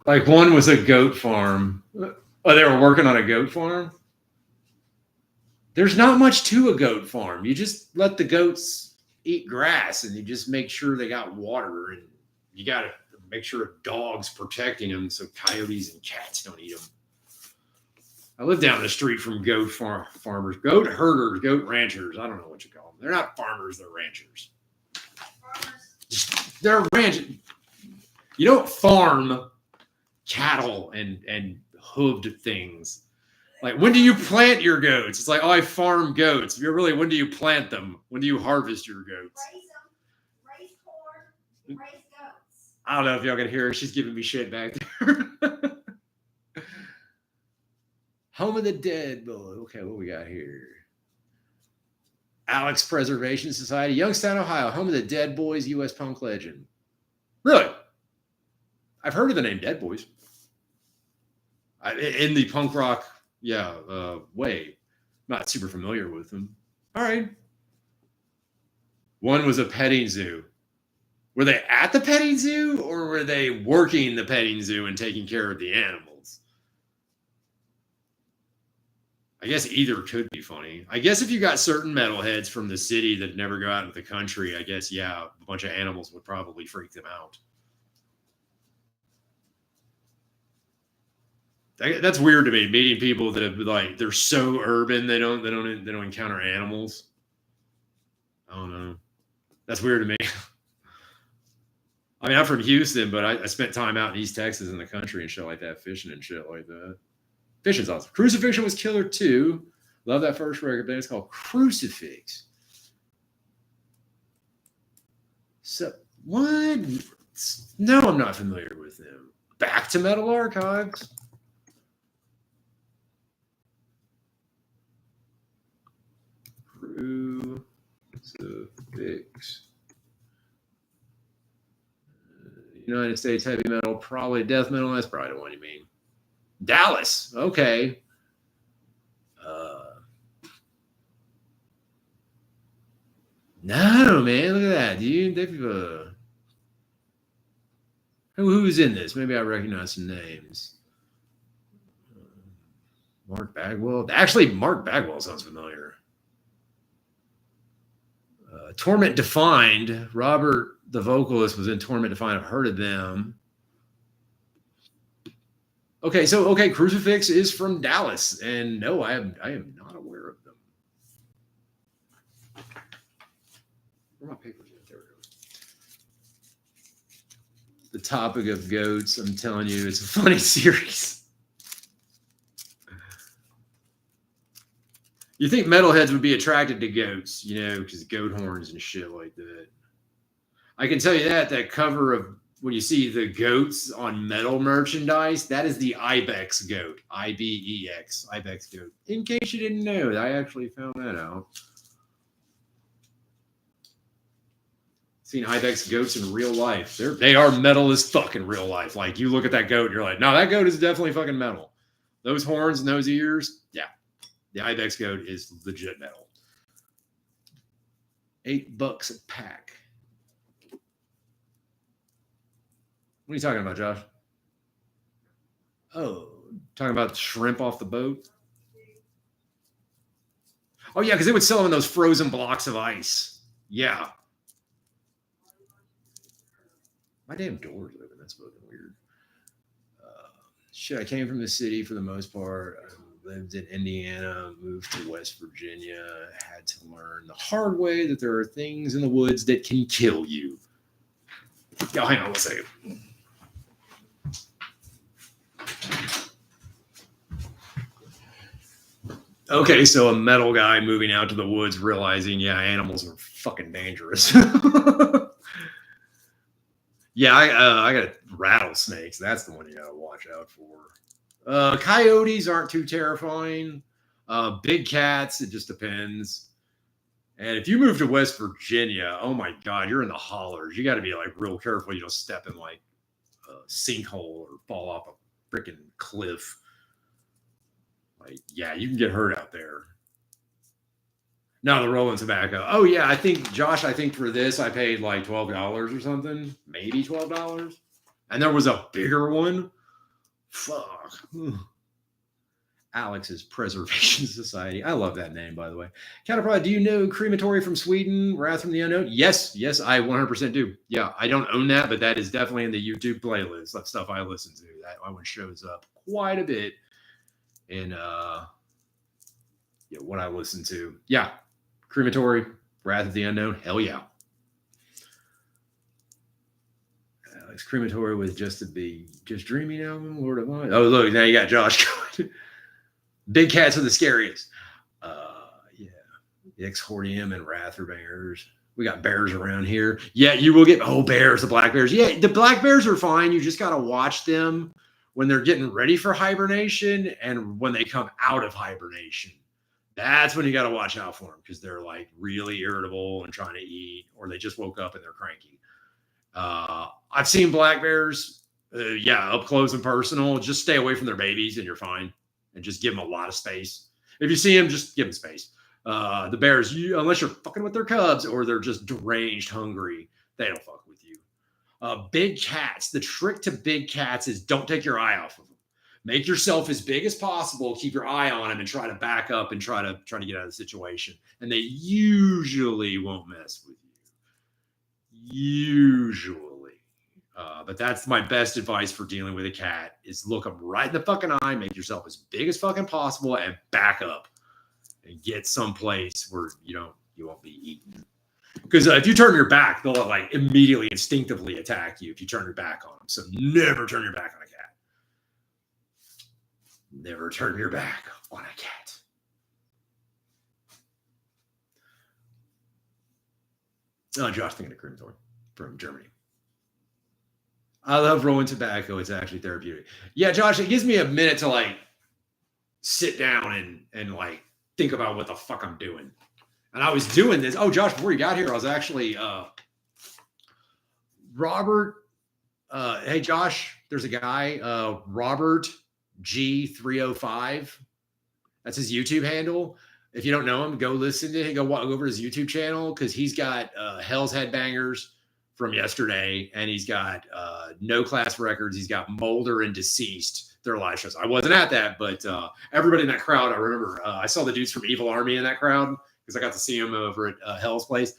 Like one was a goat farm. Oh, they were working on a goat farm? There's not much to a goat farm. You just let the goats eat grass and you just make sure they got water, and you got to make sure a dog's protecting them so coyotes and cats don't eat them. I live down the street from goat farmers, goat herders, goat ranchers. I don't know what you call them. They're not farmers, they're ranchers. They're ranchers. You don't farm cattle and hooved things. Like, when do you plant your goats? It's like, oh, I farm goats. You're really, when do you plant them? When do you harvest your goats? Raise them, raise corn, raise goats. I don't know if y'all can hear her. She's giving me shit back there. Home of the Dead boy. Okay, what we got here? Alex Preservation Society, Youngstown, Ohio. Home of the Dead Boys, U.S. punk legend. Really? I've heard of the name Dead Boys. In the punk rock, way. Not super familiar with them. All right. One was a petting zoo. Were they at the petting zoo, or were they working the petting zoo and taking care of the animals? I guess either could be funny. I guess if you got certain metalheads from the city that never go out into the country, I guess, yeah, a bunch of animals would probably freak them out. That's weird to me, meeting people that have, like, they're so urban they don't encounter animals. I don't know. That's weird to me. I mean, I'm from Houston, but I spent time out in East Texas in the country and shit like that, fishing and shit like that. Fishing's awesome. Crucifixion was killer too. Love that first record band. It's called Crucifix. So what? No, I'm not familiar with them. Back to Metal Archives. Crucifix. United States heavy metal, probably death metal. That's probably the one you mean. Dallas. Okay. No, man. Look at that, dude. They've, who's in this? Maybe I recognize some names. Mark Bagwell. Actually, Mark Bagwell sounds familiar. Torment Defined. Robert, the vocalist, was in Torment Defined. I've heard of them. Okay, so Crucifix is from Dallas, and no, I am not aware of them. Where are my papers at? There we go. The topic of goats, I'm telling you, it's a funny series. You think metalheads would be attracted to goats, because goat horns and shit like that. I can tell you that cover of, when you see the goats on metal merchandise, that is the Ibex goat. IBEX, Ibex goat. In case you didn't know, I actually found that out. Seen Ibex goats in real life. They are metal as fuck in real life. Like, you look at that goat and you're like, no, that goat is definitely fucking metal. Those horns and those ears, yeah. The Ibex goat is legit metal. $8 a pack. What are you talking about, Josh? Oh, talking about shrimp off the boat? Oh, yeah, because they would sell them in those frozen blocks of ice. Yeah. My damn door's open. That's fucking weird. Shit, I came from the city for the most part. I lived in Indiana, moved to West Virginia, had to learn the hard way that there are things in the woods that can kill you. Yo, hang on one second. Okay, so a metal guy moving out to the woods, realizing, yeah, animals are fucking dangerous. Yeah, I got rattlesnakes. That's the one you gotta watch out for. Coyotes aren't too terrifying. Big cats, it just depends. And if you move to West Virginia, oh my God, you're in the hollers. You got to be like real careful. You don't step in like a sinkhole or fall off a freaking cliff. Like, yeah, you can get hurt out there. Now the rolling tobacco. Oh yeah, I think Josh. I think for this I paid like $12 or something, maybe $12. And there was a bigger one. Fuck. Alex's Preservation Society. I love that name, by the way. Counterprod, do you know Crematory from Sweden, Wrath from the Unknown? Yes, I 100% do. Yeah, I don't own that, but that is definitely in the YouTube playlist. That stuff I listen to. That one shows up quite a bit in what I listen to. Yeah, Crematory, Wrath of the Unknown. Hell yeah. Alex Crematory with Just Dreaming album, Lord of Mine. Oh, look, now you got Josh going. Big cats are the scariest. Yeah. The Exordium and Wrath are bangers. We got bears around here. Yeah, you will get bears, the black bears. Yeah, the black bears are fine. You just gotta watch them when they're getting ready for hibernation and when they come out of hibernation. That's when you gotta watch out for them because they're like really irritable and trying to eat, or they just woke up and they're cranky. I've seen black bears, up close and personal. Just stay away from their babies and you're fine. And just give them a lot of space. If you see them, just give them space. The bears, unless you're fucking with their cubs or they're just deranged hungry, they don't fuck with you. Big cats. The trick to big cats is don't take your eye off of them. Make yourself as big as possible. Keep your eye on them and try to back up and try to get out of the situation. And they usually won't mess with you. Usually. But that's my best advice for dealing with a cat is look them right in the fucking eye, make yourself as big as fucking possible, and back up and get someplace where you won't be eaten. Because if you turn your back, they'll like immediately instinctively attack you if you turn your back on them. So never turn your back on a cat. Never turn your back on a cat. Oh, Josh thinking of Crematory from Germany. I love rolling tobacco. It's actually therapeutic. Yeah, Josh, it gives me a minute to like sit down and like think about what the fuck I'm doing. And I was doing this. Oh, Josh, before you got here, I was actually Robert. Hey, Josh, there's a guy, Robert G305. That's his YouTube handle. If you don't know him, go listen to him. Go walk over his YouTube channel because he's got Hell's Headbangers from yesterday, and he's got No Class Records. He's got Molder and Deceased, their live shows. I wasn't at that, but everybody in that crowd, I remember, I saw the dudes from Evil Army in that crowd because I got to see them over at Hell's place.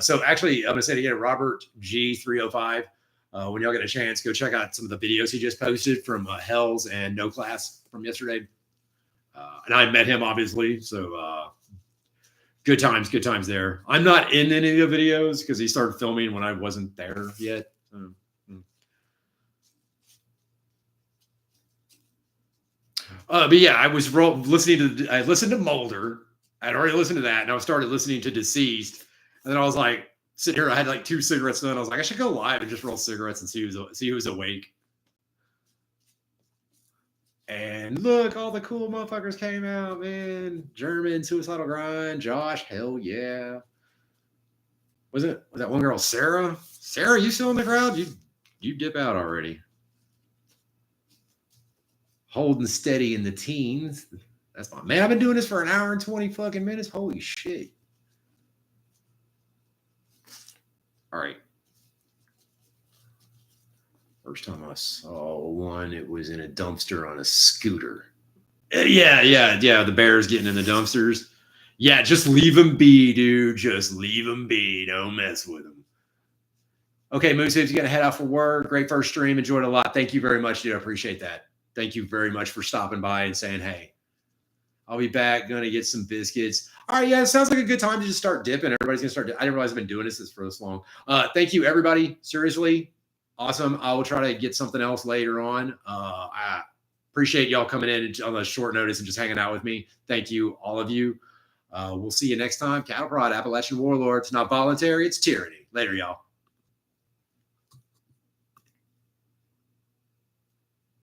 So actually, I'm going to say it again, Robert G305. When y'all get a chance, go check out some of the videos he just posted from Hell's and No Class from yesterday. And I met him, obviously, so good times there. I'm not in any of the videos because he started filming when I wasn't there yet. But yeah, I was I listened to Molder. I'd already listened to that, and I started listening to Deceased. And then I was like, sitting here, I had like 2 cigarettes done. I was like, I should go live and just roll cigarettes and see who's awake. And look, all the cool motherfuckers came out, man. German, Suicidal Grind, Josh, hell yeah. Was that one girl, Sarah? Sarah, you still in the crowd? You dip out already. Holding steady in the teens. That's my man. I've been doing this for an hour and 20 fucking minutes. Holy shit. All right. First time I saw one, it was in a dumpster on a scooter. Yeah. The bears getting in the dumpsters. Yeah, just leave them be, dude. Just leave them be. Don't mess with them. Okay, Moose, you got to head out for work. Great first stream. Enjoyed it a lot. Thank you very much, dude. I appreciate that. Thank you very much for stopping by and saying, hey, I'll be back. Going to get some biscuits. All right, yeah, it sounds like a good time to just start dipping. Everybody's going to start. I didn't realize I've been doing this for this long. Thank you, everybody. Seriously. Awesome. I will try to get something else later on. I appreciate y'all coming in on a short notice and just hanging out with me. Thank you, all of you. We'll see you next time. Cattle Prod, Appalachian Warlords. Not voluntary, it's tyranny. Later, y'all.